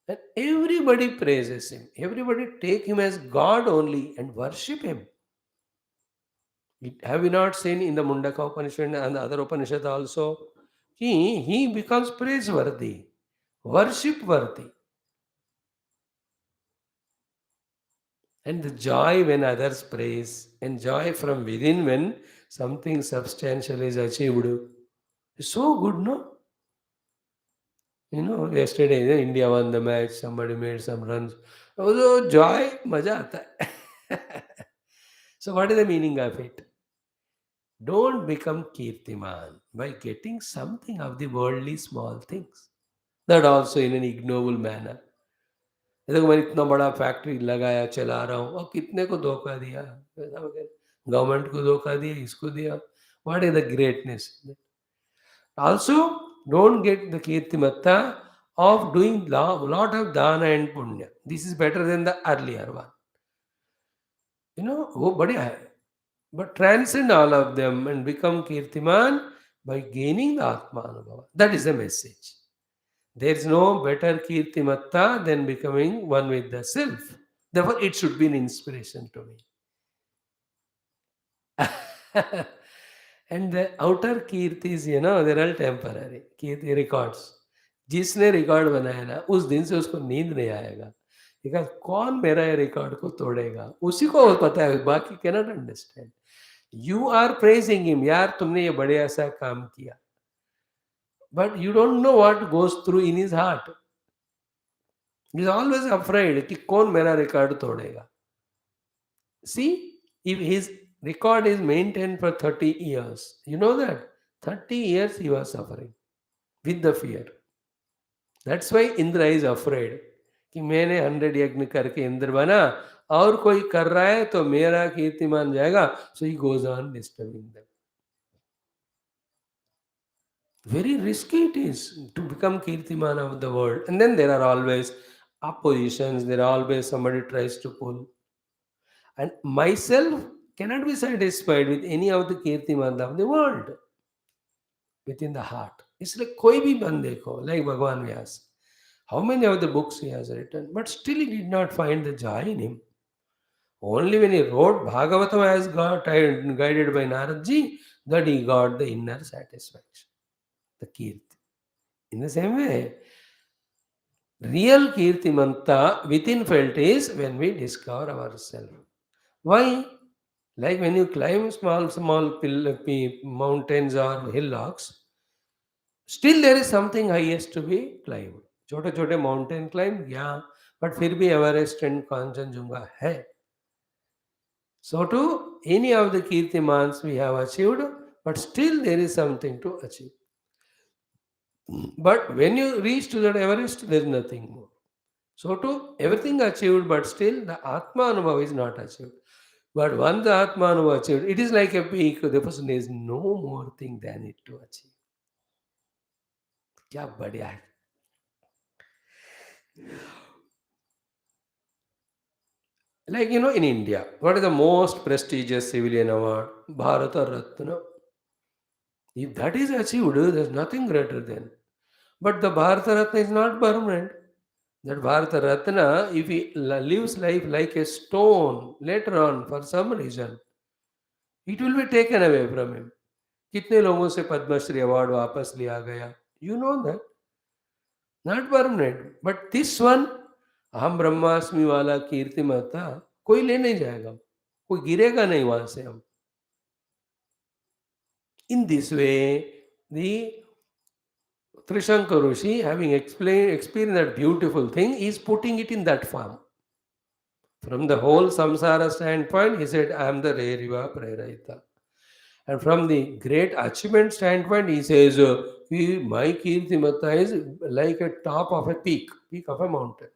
And everybody praises him. Everybody take him as God only and worship him. Have you not seen in the Mundaka Upanishad and the other Upanishad also? He becomes praiseworthy, worship worthy. And the joy when others praise, and joy from within when something substantial is achieved. It's so good, no? Yesterday India won the match, somebody made some runs. Oh, joy, maja aata hai. So, what is the meaning of it? Don't become kirtiman by getting something of the worldly small things. That also in an ignoble manner. देखो मैंने इतना बड़ा factory लगाया चला रहा हूँ और कितने को धोखा दिया, ऐसा वगैरह, गवर्नमेंट को धोखा दिया, इसको दिया. What is the greatness? Also don't get the kirtimatta of doing lot of dana and punya. This is better than the earlier one. वो बढ़िया है. But transcend all of them and become kirtiman by gaining the atma anubhava. That is the message. There is no better kirtimatta than becoming one with the self. Therefore, it should be an inspiration to me. And the outer kirtis, they're all temporary. Kirti records. जिसने record बनाया ना, उस दिन से उसको नींद नहीं आएगा. बिकॉज कौन मेरा ये रिकॉर्ड को तोड़ेगा, उसी को पता है, बाकी cannot understand. You are praising him, यार तुमने ये बढ़िया सा काम किया, but you don't know what goes through in his heart. He is always afraid कि कौन मेरा रिकॉर्ड तोड़ेगा. See, if his record is maintained for 30 years, you know that 30 years he was suffering with the fear. That's why Indra is afraid कि मैंने 100 यज्ञ करके इंद्र बना, और कोई कर रहा है तो मेरा कीर्तिमान जाएगा. So he goes on disturbing them. Very risky it is to become kirtiman of the world. And then there are always oppositions, there are always somebody tries to pull. And myself cannot be satisfied with any of the kirtiman of the world within the heart. It's like koi bhi ban dekho, like Bhagavan Vyas. How many of the books he has written, but still he did not find the joy in him. Only when he wrote Bhagavatam as got guided by Naradji, that he got the inner satisfaction, the kirti. In the same way, real kirtimanta within felt is when we discover ourselves. Why? Like when you climb small mountains or hillocks, still there is something highest to be climbed. छोटे छोटे mountain climb, yeah, but फिर भी Everest and Kanchenjunga है. So too, any of the kirtimans we have achieved, but still there is something to achieve. But when you reach to that Everest, there is nothing more. So too, everything achieved, but still the Atma Anubhava is not achieved. But once the Atma Anubhava achieved, it is like a peak. The person is no more thing than it to achieve. क्या बढ़िया है. Like, in India, what is the most prestigious civilian award? Bharata Ratna. If that is achieved, there is nothing greater than. But the Bharata Ratna is not permanent. That Bharata Ratna, if he lives life like a stone, later on, for some reason, it will be taken away from him. कितने लोगों से Padmashri award वापस लिया गया? You know that. Not permanent. But this one, हम ब्रह्मास्मि वाला कीर्तिमता, कोई ले नहीं जाएगा, कोई गिरेगा नहीं वहां से हम. In this way, the Trishanku Rishi, having experienced that beautiful thing, is putting it in that form. From the whole samsara standpoint, he said, I am the Reriva Prerayita. And from the great achievement standpoint, he says, my Kirtimata is like a top of a peak of a mountain.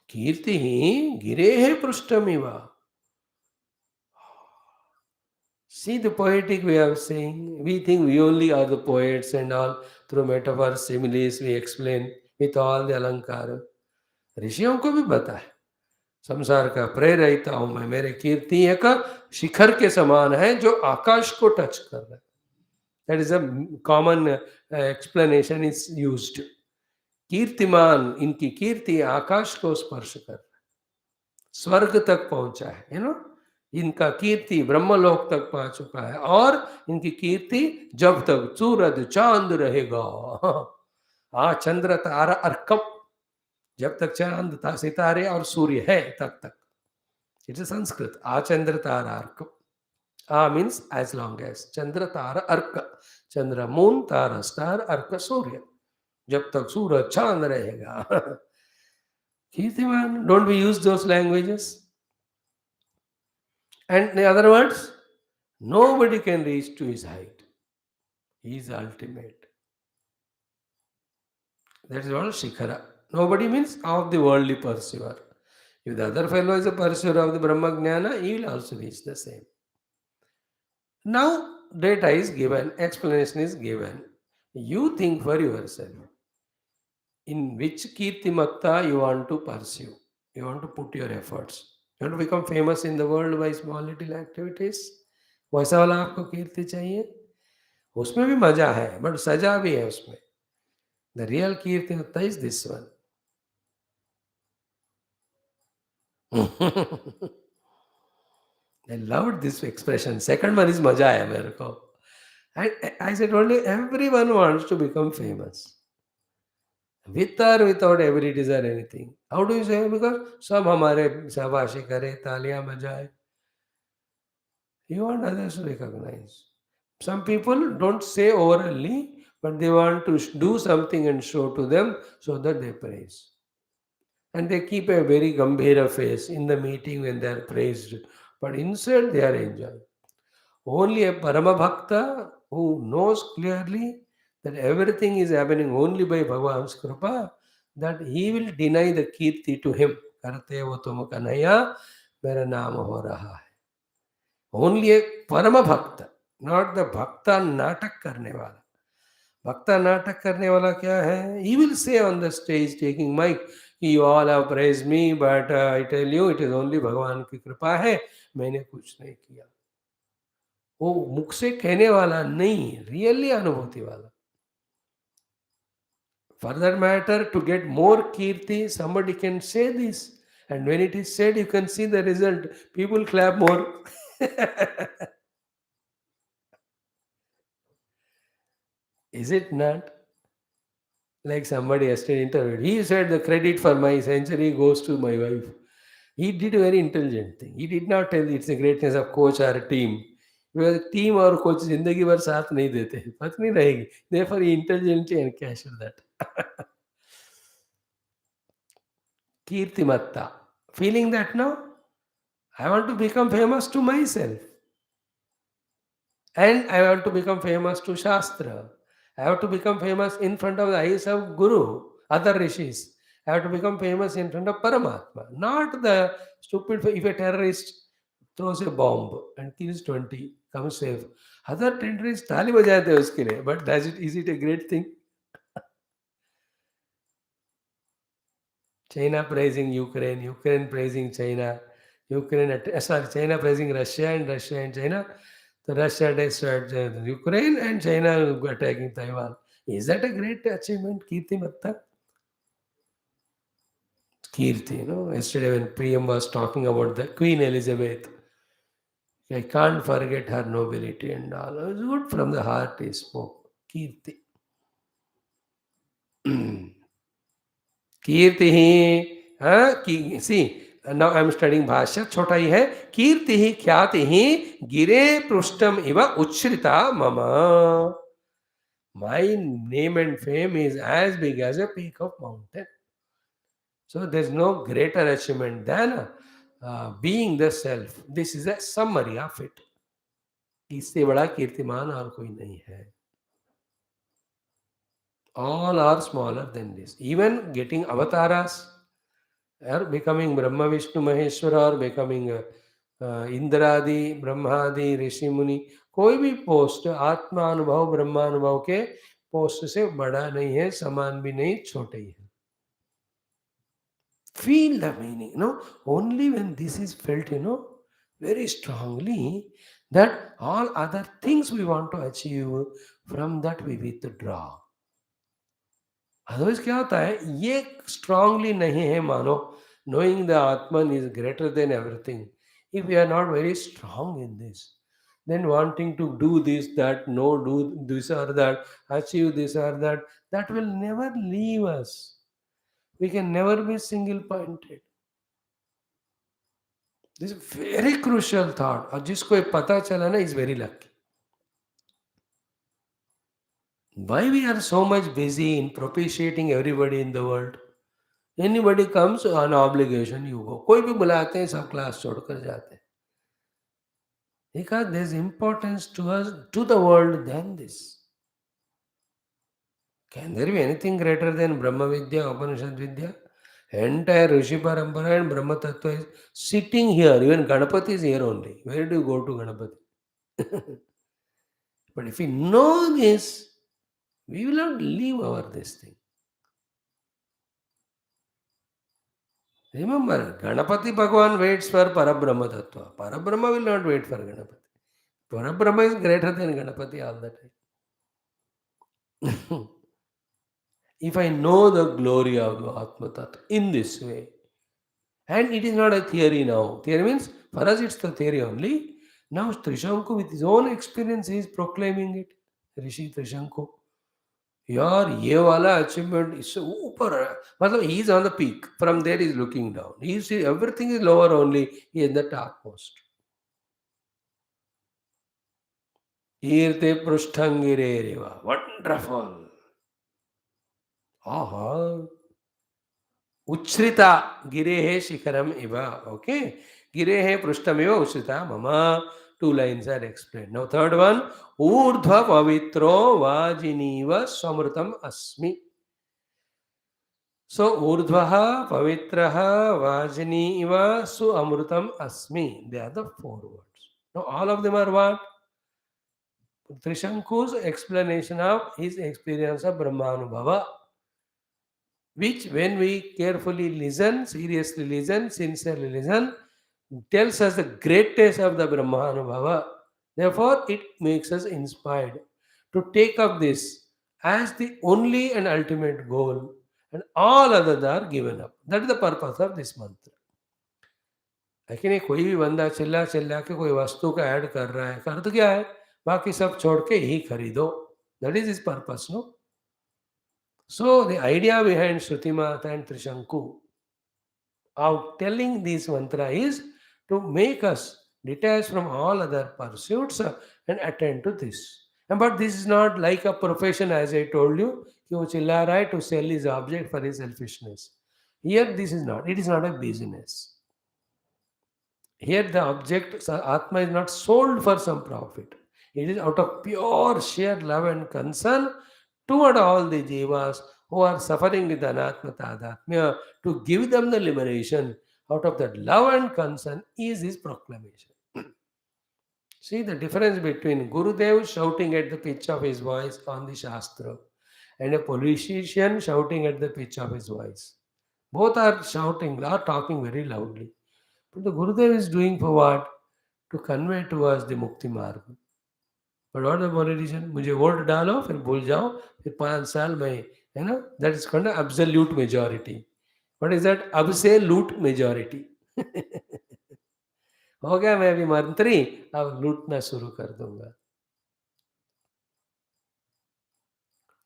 कीर्ति गिरे पृष्ठमिव. See the poetic way of saying. We think we only are the poets and all. Through metaphors, similes, we explain with all the alankara. ऋषियों को भी पता है संसार का प्रेय रहता हूं मैं, मेरे कीर्ति एक शिखर के समान है जो आकाश को टच कर रहा है. That is a common explanation is used. कीर्तिमान, इनकी कीर्ति आकाश को स्पर्श कर रहा है, स्वर्ग तक पहुंचा है. इनका कीर्ति ब्रह्मलोक तक पहुंच चुका है. और इनकी कीर्ति जब तक सूरज चांद रहेगा, चंद्र तारा अर्कम, जब तक चांद सितारे और सूर्य है तब तक. इट्स संस्कृत. चंद्र तारा अर्क. मीन्स एज लॉन्ग एज चंद्र तारा अर्क. चंद्र मून, तारा स्टार, अर्क सूर्य. जब तक सूरज चांद रहेगा. कीर्तिमान. Don't we use those languages? And in other words, nobody can reach to his height. He is ultimate. That is what Shikhara. Nobody means of the worldly pursuer. If the other fellow is a pursuer of the Brahma Jnana, he will also reach the same. Now, data is given, explanation is given. You think for yourself. In which Kirtimatta you want to pursue? You want to put your efforts. You want to become famous in the world by small little activities? वैसा वाला आपको कीर्ति चाहिए? उसमें भी मजा है, but सजा भी है उसमें. The real कीर्तिमत्ता is this one. I loved this expression. Second one is मजा है मेरे को. I said only everyone wants to become famous. With or without abilities or anything. How do you say? Because सब हमारे शाबाशी करे, तालियां बजाए. You want others to recognize. Some people don't say orally, but they want to do something and show to them so that they praise. And they keep a very gambhira face in the meeting when they are praised. But inside they are enjoying. Only a Paramabhakta who knows clearly that everything is happening only by Bhagavan's Kripa, that he will deny the kirti to him. Karte wo tum kanaya, mera naam ho raha hai. Only a Paramabhakta, not the Bhakta natak karne wala. Bhakta natak karne wala kya hai? He will say on the stage taking mic, you all have praised me, but I tell you, it is only Bhagavan की कृपा है, मैंने कुछ नहीं किया. वो मुख से कहने वाला नहीं, रियली अनुभूति वाला. For that matter, to get more kirti, somebody can say this. And when it is said, you can see the result. People clap more. Is it not? Like somebody yesterday interviewed. He said the credit for my century goes to my wife. He did a very intelligent thing. He did not tell it's the greatness of coach or a team. Because team or coach जिंदगी भर साथ नहीं देते, पत्नी रहेगी. Therefore, he intelligently encashed that. Kirtimatta. Feeling that now, I want to become famous to myself. And I want to become famous to Shastra. I have to become famous in front of the eyes of Guru, other rishis. I have to become famous in front of Paramatma. Not the stupid, if a terrorist throws a bomb and kills 20, comes safe. Other terrorists ताली बजाते हैं उसके लिए. But is it a great thing? China praising Ukraine, Ukraine praising China, China praising Russia and China. So Russia destroyed Ukraine and China attacking Taiwan. Is that a great achievement? Kirti Matta? Kirti, Yesterday when PM was talking about the Queen Elizabeth, I can't forget her nobility and all. It was good from the heart he spoke. Kirti. Kirti he see now I am studying bhashya. छोटा ही है. कीर्ति ही ख्याति ही गिरे पृष्ठम इव उच्छ्रिता मम. My name and fame is as big as a peak of mountain. So there is no greater achievement than being the self. This is a summary of it. इससे बड़ा कीर्तिमान और कोई नहीं है. All are smaller than this. Even getting avatars, or becoming Brahma Vishnu Maheshwara, or becoming Indradi, Brahmadi, Rishi Muni, कोई भी post आत्मा अनुभव ब्रह्मा अनुभव के पोस्ट से बड़ा नहीं है, समान भी नहीं, छोटे ही है. Feel the meaning, only when this is felt, very strongly, that all other things we want to achieve, from that we withdraw. Otherwise क्या होता है, ये स्ट्रांगली नहीं है मानो, knowing the Atman is greater than everything. If we are not very strong in this, then wanting to do this, that, no, do this or that, achieve this or that, that will never leave us. We can never be single pointed. This is very crucial thought. और जिसको ये पता चला ना, is very lucky. Why we are so much busy in propitiating everybody in the world? Anybody comes on obligation, you go. कोई भी बुलाते हैं, सब क्लास छोड़कर जाते हैं. Because there is importance to us, to the world, than this. Can there be anything greater than Brahma Vidya, Upanishad Vidya? Entire Rishi Parampara and Brahma Tattva is sitting here. Even Ganapati is here only. Where do you go to Ganapati? But if we know this, we will not leave our this thing. Remember, Ganapati Bhagavan waits for Parabrahma Tattva. Parabrahma will not wait for Ganapati. Parabrahma is greater than Ganapati all the time. If I know the glory of the Atma Tattva in this way, and it is not a theory now. Theory means, for us it's the theory only. Now Trishanku with his own experience is proclaiming it. Rishi Trishanku. Your ye wala achievement is so upar. Matlab, he is on the peak. From there he is looking down. He see everything is lower only. He is the topmost. Irte prusthangire reva. Wonderful. Aha. Uchrita girehe shikaram iva. Okay. Girehe prustham iva uchrita mama. Two lines are explained. Now third one. Urdhva pavitro vajiniva samrutam asmi. So urdhvaha pavitraha vajini iva su amrutam asmi. They are the four words. Now all of them are what? Trishanku's explanation of his experience of Brahmanubhava, which when we carefully listen, seriously listen, sincerely listen, tells us the greatness of the Brahmanubhava. Therefore, it makes us inspired to take up this as the only and ultimate goal, and all others are given up. That is the purpose of this mantra. लेकिन ये कोई भी बंदा चिल्ला चिल्ला के कोई वस्तु का ऐड कर रहा है, कर तो क्या है, बाकी सब छोड़ के ही खरीदो. That is his purpose, no? So the idea behind Shruti Mata and Trishanku of telling this mantra is to make us detach from all other pursuits and attend to this. But this is not like a profession, as I told you, कि वो चिल्ला रहा है to sell his object for his selfishness. Here this is not. It is not a business. Here the object, Atma, is not sold for some profit. It is out of pure sheer love and concern toward all the jivas who are suffering with anatma tadatmya, to give them the liberation. Out of that love and concern is his proclamation. See the difference between Gurudev shouting at the pitch of his voice on the Shastra and a politician shouting at the pitch of his voice. Both are shouting, are talking very loudly. But the Gurudev is doing for what? To convey to us the Mukti Marg. But what the politician? मुझे vote डालो फिर भूल जाओ फिर 5 साल में, that is called absolute majority. What is that? अब से लूट majority. हो गया मैं अभी मंत्री, अब लूटना शुरू कर दूंगा.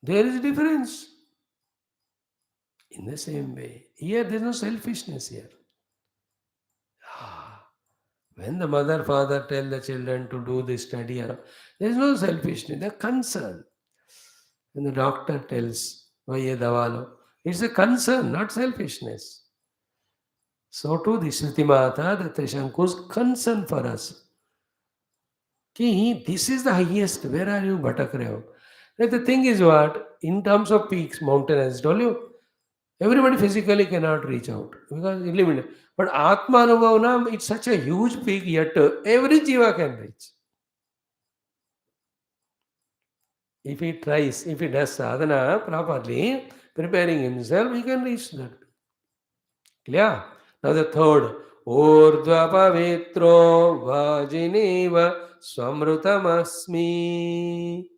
There is a difference. In the same way, here there is no selfishness here. When the mother, father tell the children to do this study, there is no selfishness, they are concerned. When the doctor tells, Vaye Davalo, it's a concern, not selfishness. So too the Shruti Mata, the Trishanku's concern for us. Ki, this is the highest, where are you, Bhatak Rahe ho? The thing is what? In terms of peaks, mountain, as I told you, Everybody physically cannot reach out because it's limited. But Atma Anubhavana, it's such a huge peak, yet every jiva can reach. If he tries, if he does sadhana properly, preparing himself, he can reach that. Clear? Now the third. Urdhva pavitro vajineva swamrutamasmi.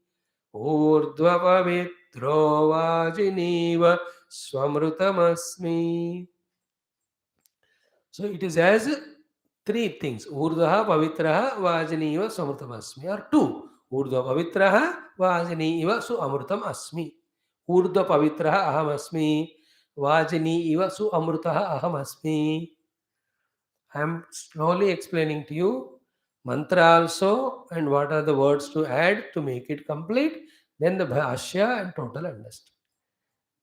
Urdhva pavitro vajineva swamrutamasmi. So it is as three things. Urdhva pavitraha vajineva swamrutam asmi. Or two. Urdhva pavitraha vajineva su amrutam asmi. Urdhva pavitraha aham asmi. Vajineva su amrutaha aham asmi. I am slowly explaining to you mantra also and what are the words to add to make it complete. Then the bhashya and total understand.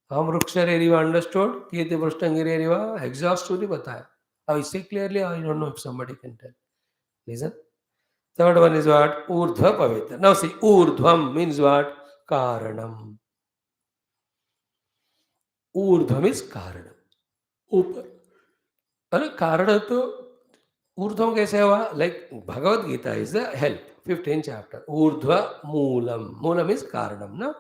हम वृक्षरेरिवा understood, कीर्ति पृष्ठंगिरेरिवा exhaustively बताया. I say clearly, I don't know if somebody can tell. Listen. Third one is what? Urdhva pavitra. Now see, urdhvam means what? Karanam. Urdhvam is karan. ऊपर. अरे कारण तो ऊर्ध्वम कैसे हुआ? Like Bhagavad Gita is the help. 15th chapter. ऊर्ध्व Moolam. Moolam is कारणम ना.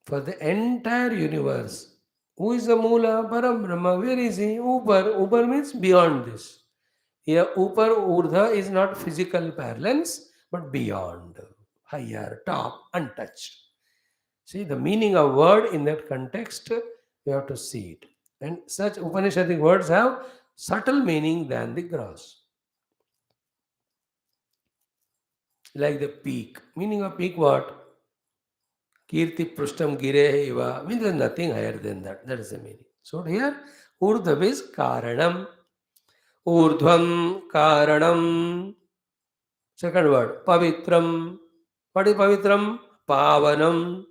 For the entire universe. Who is the Moola? Param Brahma. Where is he? Upar. Upar means beyond this. Here, Upar, Urdha is not physical parlance, but beyond, higher, top, untouched. See, the meaning of word in that context, you have to see it. And such Upanishadic words have subtle meaning than the gross. Like the peak. Meaning of peak what? Kirti Prustam Gireva means there's nothing higher than that. That is the meaning. So here, Urdhva is Karanam. Urdhvam Karanam. Second word, Pavitram. What is Pavitram? Pavanam.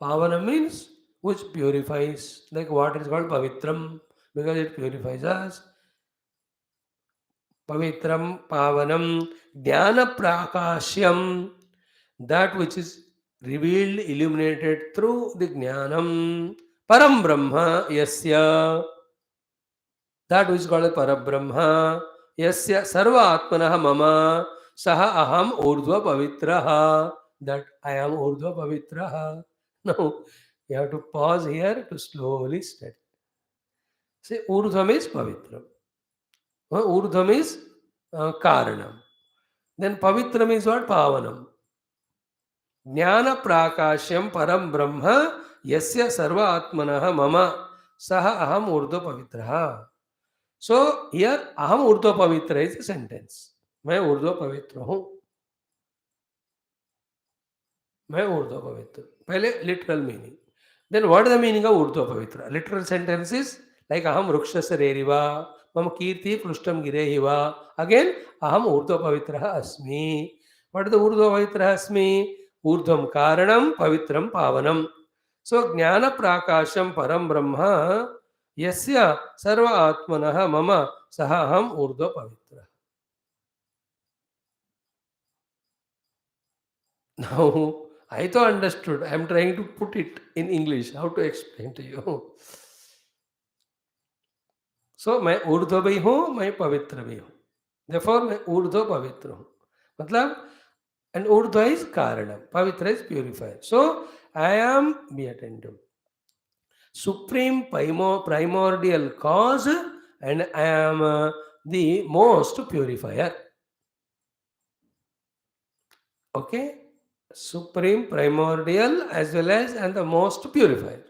Pavanam means which purifies. Like water is called Pavitram because it purifies us. Pavitram, Pavanam, Jnana Prakashyam. That which is revealed, illuminated through the Jnanam. Param Brahma, Yasya. That which is called Parabrahma. Yasya Sarva Atmanaha Mama. Saha Aham Urdhva Pavitraha. That I am Urdhva Pavitraha. Now, you have to pause here to slowly study. Say Urdhvam is Pavitram. Urdhvam is Karanam. Then Pavitram is what? Pavanam. Jnana Prakashyam Param Brahma Yasya Sarva Atmanaha Mama Saha Aham Urdhva Pavitraha. So here Aham Urdhva Pavitra is a sentence. मैं ऊर्ध्व पवित्र हूं. मैं ऊर्ध्व पवित्र. पहले literal meaning. Then what is the meaning of ऊर्ध्व पवित्र? Literal sentence is like aham vrukshasya reriva, mama kirti prushtam girehiva. Again, aham urdhva pavitraha asmi. What is the urdhva pavitraha asmi? Urdhvam karanam pavitram pavanam. So jnana prakasham param brahma yasya sarva atmanaha mama saha aham urdhva pavitra. Now, I thought understood. I am trying to put it in English. How to explain to you? So, मैं ऊर्ध्व भी हूँ, मैं पवित्र भी हूँ. Therefore, मैं ऊर्ध्व पवित्र हूँ. मतलब, and ऊर्ध्व is कारणम. Pavitra is purified. So, I am, be attentive, supreme primordial cause, and I am the most purifier. Okay? Supreme, primordial, as well as and the most purifier.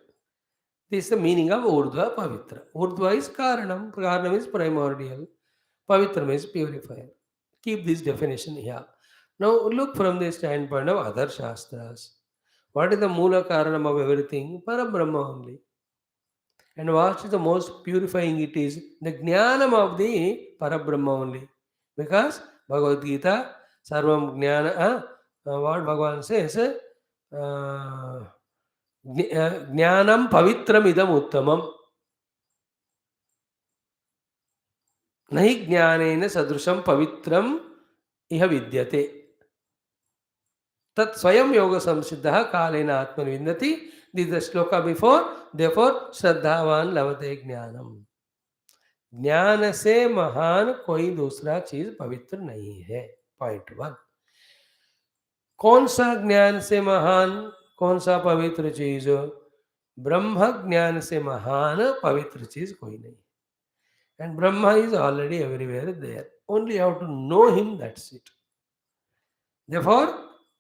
This is the meaning of Urdhva Pavitra. Urdhva is Karanam. Karanam is primordial. Pavitra means purifier. Keep this definition here. Now look from the standpoint of other Shastras. What is the Mula Karanam of everything? Parabrahma only. And what is the most purifying it is? The Jnanam of the Parabrahma only. Because Bhagavad Gita, Sarvam Jnana, what Bhagavan says, Jnanam Pavitram Idam Uttamam. Nahi Jnanena Sadrusham Pavitram Iha Vidyate. tat swayam yoga samsiddha kalena atman vindati. This is the shloka before. Therefore, श्रद्धावान लभते ज्ञानम. ज्ञान से महान कोई दूसरा चीज पवित्र नहीं है. Point one. कौन सा ज्ञान से महान, कौन सा पवित्र चीज? ब्रह्म ज्ञान से महान पवित्र चीज कोई नहीं. And Brahma is already everywhere there. Only how to know him, that's it. Therefore,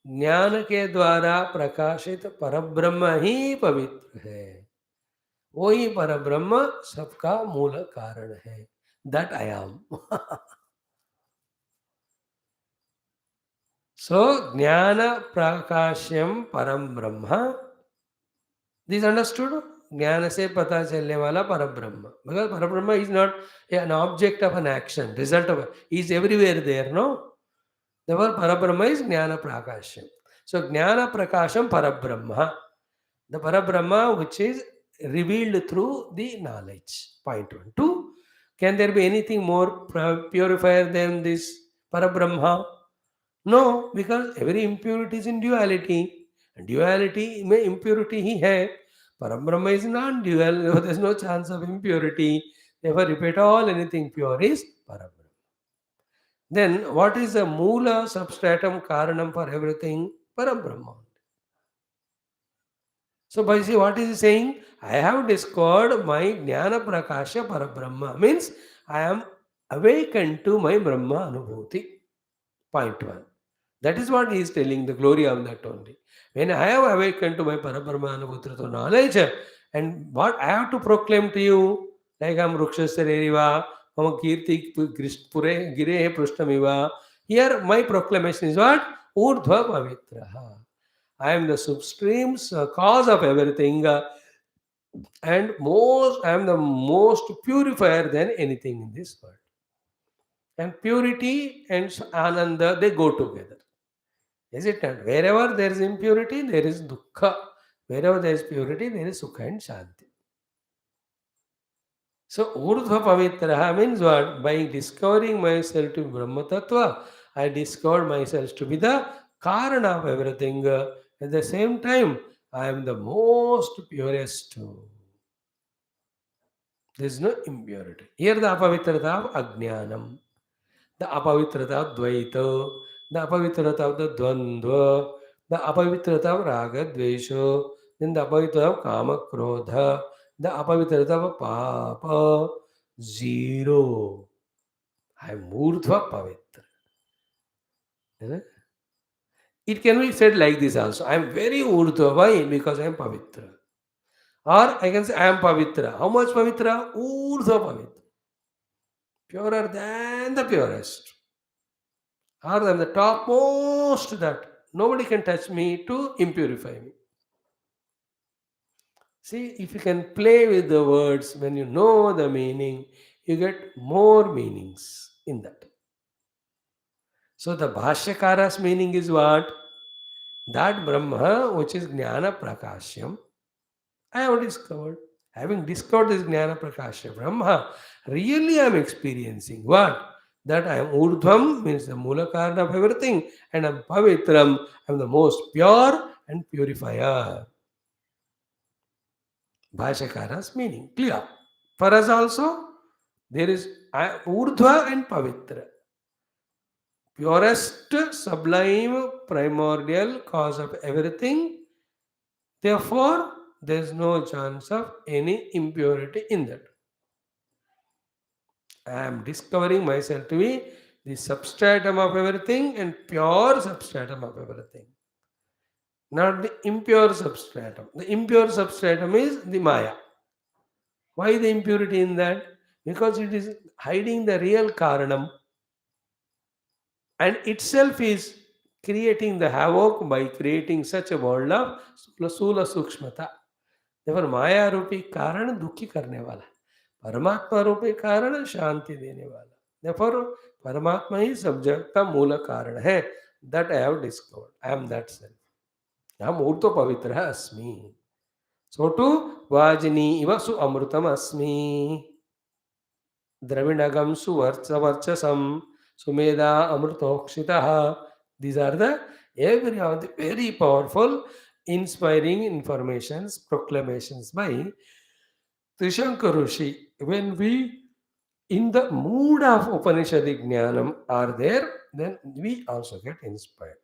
ज्ञान के द्वारा प्रकाशित परब्रह्म ही पवित्र है. वही परब्रह्म सबका मूल कारण है. That I am. सो ज्ञान प्रकाश्यम परम ब्रह्म. This understood. ज्ञान से पता चलने वाला Parabrahma. Because Parabrahma is not an object of an action, result of, is everywhere there. No. Therefore, Parabrahma is Jnana Prakasham. So, Jnana Prakasham Parabrahma. The Parabrahma which is revealed through the knowledge. Point one. Two, can there be anything more purifier than this Parabrahma? No, because every impurity is in duality. And duality में impurity ही है. Parabrahma is non-dual. There is no chance of impurity. Therefore, if at all anything pure is Parabrahma. Then what is the Moola substratum Karanam for everything? Parabrahma. So by see what is he saying? I have discovered my Jnana Prakasha Parabrahma. Means I am awakened to my Brahma Anubhuti. Point one. That is what he is telling, the glory of that only. When I have awakened to my Parabrahma Anubhuti through knowledge, and what I have to proclaim to you, like I am Rukshasareriva, Mama Kirti Pure Gire Prushtamiva. Here my proclamation is what? Urdhva Pavitraha. I am the supreme cause of everything, and I am the most purifier than anything in this world. And purity and ananda, they go together. Is it not? Wherever there is impurity, there is dukkha. Wherever there is purity, there is sukha and shanti. So, Urdhva Pavitraha means what? By discovering myself to be Brahma Tattva, I discovered myself to be the Karana of everything. At the same time, I am the most purest. There is no impurity. Here the apavitrata of Ajnanam, the apavitrata of Dvaita, the apavitrata of the Dvandva, the apavitrata of Raga Dvesha, then the apavitrata of Kama Krodha, the apavitrata of Papa, zero. I am Urdhva Pavitra. It can be said like this also. I am very Urdhva. Why? Because I am Pavitra. Or I can say I am Pavitra. How much Pavitra? Urdhva Pavitra. Purer than the purest. Or I am the topmost that nobody can touch me to impurify me. See, if you can play with the words, when you know the meaning, you get more meanings in that. So the Bhashyakara's meaning is what? That Brahma, which is Jnana Prakashyam, I have discovered. Having discovered this Jnana Prakasya Brahma, really I am experiencing what? That I am Urdhvam, means the Mula Karana of everything, and I am Pavitram, I am the most pure and purifier. Bhashyakara's meaning. Clear. For us also, there is Urdhva and Pavitra. Purest, sublime, primordial cause of everything. Therefore, there is no chance of any impurity in that. I am discovering myself to be the substratum of everything and pure substratum of everything. Not the impure substratum. The impure substratum is the Maya. Why the impurity in that? Because it is hiding the real Karanam and itself is creating the havoc by creating such a world of Sula Sukshmata. Therefore, Maya रूपी कारण दुखी करने वाला, परमात्मा रूपी कारण शांति देने वाला. Therefore, परमात्मा ही सब जग का मूल कारण है. That I have discovered. I am that self. हम ऊर्तो पवित्र अस्मि. So to Vajini iva su amrutam asmi. Dravinagam su varchasam. Sumeda amrutokshitaha. These are the Every of the very powerful, inspiring informations, proclamations by Trishanku Rishi. When we in the mood of Upanishadic Jnanam are there, then we also get inspired.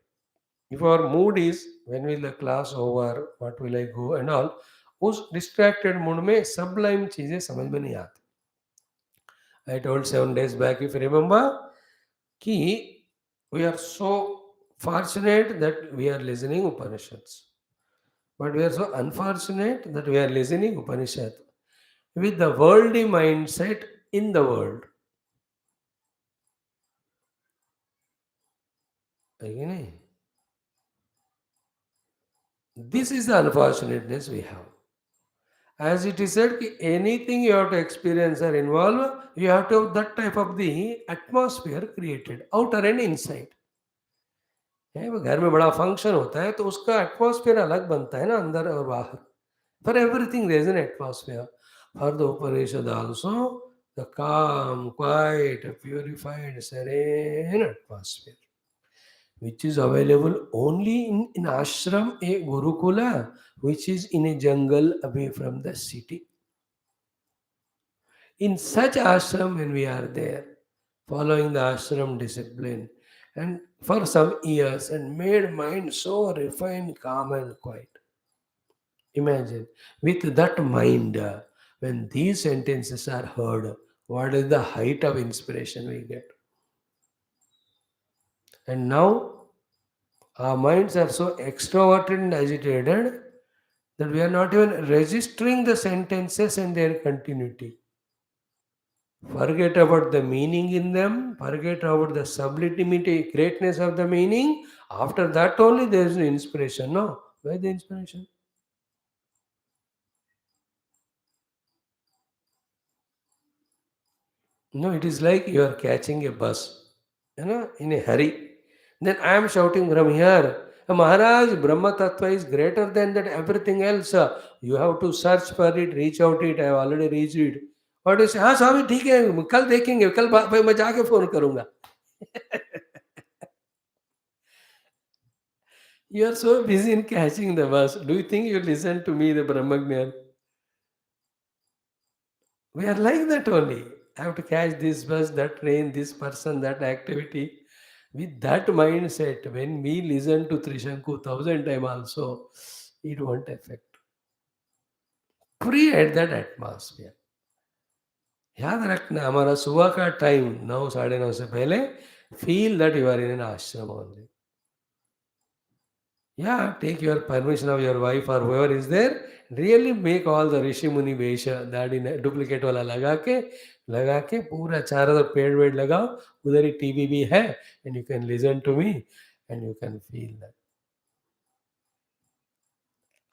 If our mood is when will the class over, what will I go and all, उस distracted mood में sublime चीजें समझ में नहीं आती. I told 7 days back, if you remember, कि we are so fortunate that we are listening Upanishads. But we are so unfortunate that we are listening Upanishad with the worldly mindset in the world. है कि नहीं? This is the unfortunateness we have. As it is said, कि anything you have to experience or involve, you have to have that type of the atmosphere created, outer and inside. है वो घर में बड़ा function होता है तो उसका एटमॉस्फेयर अलग बनता है ना अंदर और बाहर. For everything there is an atmosphere. For the Upanishad also, the calm, quiet, purified, serene atmosphere, which is available only in ashram, a gurukula, which is in a jungle away from the city. In such ashram, when we are there, following the ashram discipline, and for some years, and made mind so refined, calm, and quiet. Imagine, with that mind, when these sentences are heard, what is the height of inspiration we get? And now, our minds are so extroverted and agitated that we are not even registering the sentences and their continuity. Forget about the meaning in them, forget about the sublimity, greatness of the meaning. After that only there is an inspiration. No, where the inspiration? No, it is like you are catching a bus, in a hurry. Then I am shouting from here, Maharaj, Brahma Tattva is greater than that everything else. You have to search for it, reach out it. I have already reached it. What do you say? हाँ स्वामी ठीक है कल देखेंगे कल भाई मैं जाके phone करूंगा. You are so busy in catching the bus. Do you think you listen to me, the Brahmagyan? We are like that only. I have to catch this bus, that train, this person, that activity. With that mindset, when we listen to Trishanku thousand times also, it won't affect. Create that atmosphere. याद रखना हमारा सुबह का time 9 साढ़े 9 से पहले feel that you are in an ashram only. Yeah, take your permission of your wife or whoever is there. Really make all the ऋषि मुनि वेश दाढ़ी डुप्लीकेट वाला लगा के पूरा चारों तरफ पेड़ वेड़ लगाओ. उधर ही टीवी भी है and you can listen to me and you can feel that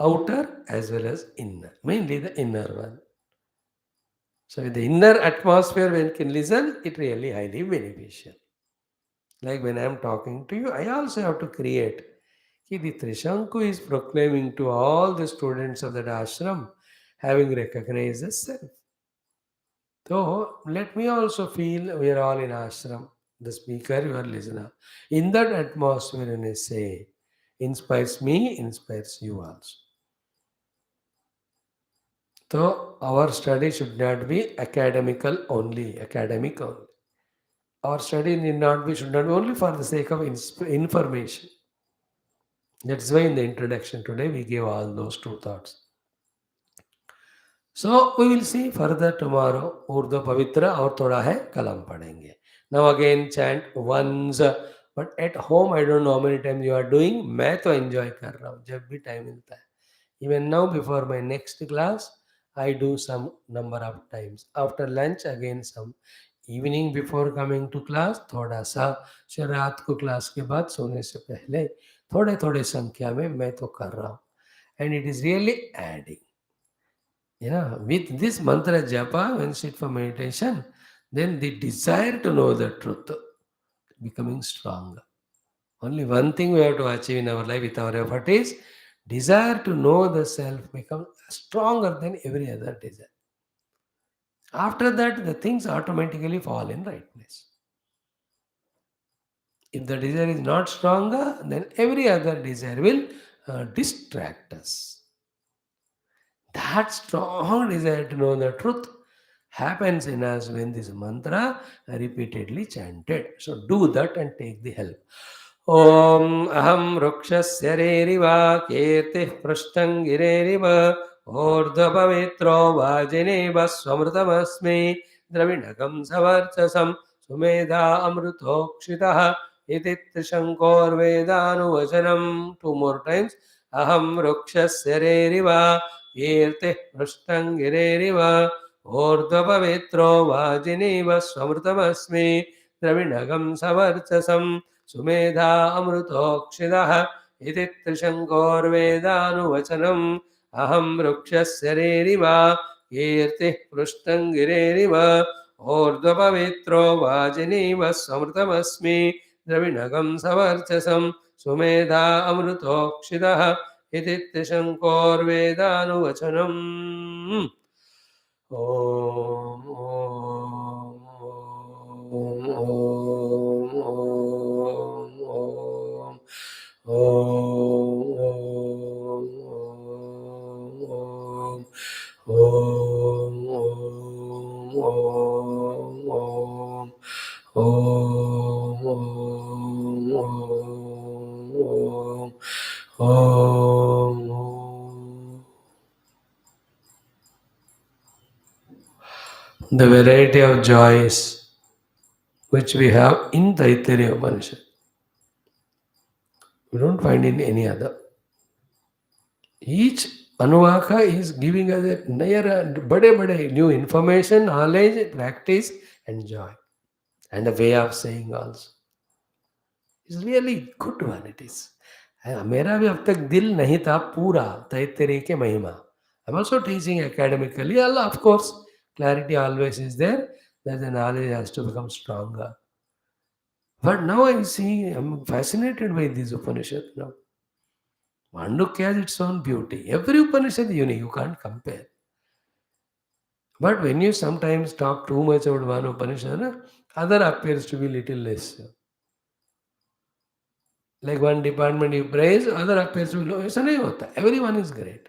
outer as well as inner, mainly the inner one. So with the inner atmosphere when you can listen, it really highly beneficial. Like when I am talking to you, I also have to create. The Trishanku is proclaiming to all the students of that ashram, having recognized the self. So let me also feel we are all in ashram. The speaker, your listener. In that atmosphere, when I say, inspires me, inspires you also. So our study should not be academical only, academic only. Our study need not be, should not be only for the sake of information. That's why in the introduction today we gave all those two thoughts. So we will see further tomorrow. Urdu Pavitra और थोड़ा है कल हम पढ़ेंगे. Now again chant once. But at home I don't know how many times you are doing. मैं तो enjoy कर रहा हूँ जब भी time मिलता है. Even now before my next class I do some number of times. After lunch again some. Evening before coming to class थोड़ा सा. फिर रात को क्लास के बाद सोने से पहले थोड़े थोड़े संख्या में मैं तो कर रहा हूँ. And it is really adding. With this mantra japa, when sit for meditation, then the desire to know the truth becoming stronger. Only one thing we have to achieve in our life with our effort is desire to know the self become stronger than every other desire. After that, the things automatically fall in right place. If the desire is not stronger, then every other desire will distract us. That strong desire to know the truth happens in us when this mantra repeatedly chanted. So do that and take the help. Om aham rukshasya reriva kirtih prashtang gireriva ordha pavitro vajineva swamrtamasmi dravinagam savarchasam sumedha amrutokshitah iti trishankorvedanuvasanam. Two more times. Aham rukshasya reriva कीर्तिः पृष्ठङ्गिरेरिव ऊर्ध्वपवित्रो वाजिनीव स्वमृतमस्मि द्रविणगं सवर्चसं सुमेधा अमृतोक्षिदः इति त्रिशङ्कोर्वेदानुवचनम् अहं वृक्षस्य रेरिव कीर्तिः पृष्ठङ्गिरेरिव ऊर्ध्वपवित्रो वाजिनीव स्वमृतमस्मि द्रविणगं सवर्चसं सुमेधा अमृतोक्षिदः इति त्रिशङ्कोर्वेदानुवचनम्. ॐ the variety of joys which we have in Taittiriya Upanishad, we don't find in any other. Each Anuvaka is giving us a bade new information, knowledge, practice, and joy, and a way of saying also. It's really good one. It is. मेरा भी अब तक दिल नहीं था पूरा तैत्तिरीय के महिमा. I'm also teaching academically. Allah, of course, clarity always is there. That the knowledge has to become stronger. But now I see, I'm fascinated by this Upanishad now. Mandukya has its own beauty. Every Upanishad is unique, you can't compare. But when you sometimes talk too much about one Upanishad, other appears to be little less. Like one department you praise, other appears to be low. ऐसा नहीं होता. Everyone is great.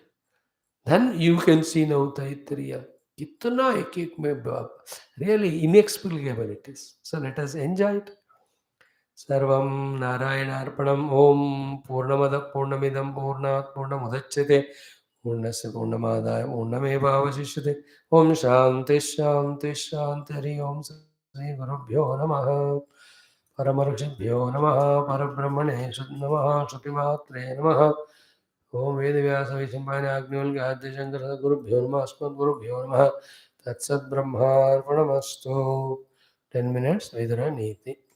Then you can see now Taittiriya. कितना एक एक में really inexplicable it is. So let us enjoy it. सर्वं नारायणार्पणम् ॐ पूर्णमदः पूर्णमिदं पूर्णात् पूर्णमुदच्यते पूर्णस्य पूर्णमादाय पूर्णमेवावशिष्यते ॐ शान्तिः शान्तिः शान्तिः हरि ओं श्रीगुरुभ्यो नमः परमऋषिभ्यो नमः परब्रह्मणे नमः श्रुतिमात्रे नमः ॐ वेदव्यासविशम्पान्याग्निवल्क्याद्यशङ्करसद्गुरुभ्यो नमः अस्मद्गुरुभ्यो नमः तत्सद्ब्रह्मार्पणमस्तु 10 minutes Vidura Niti.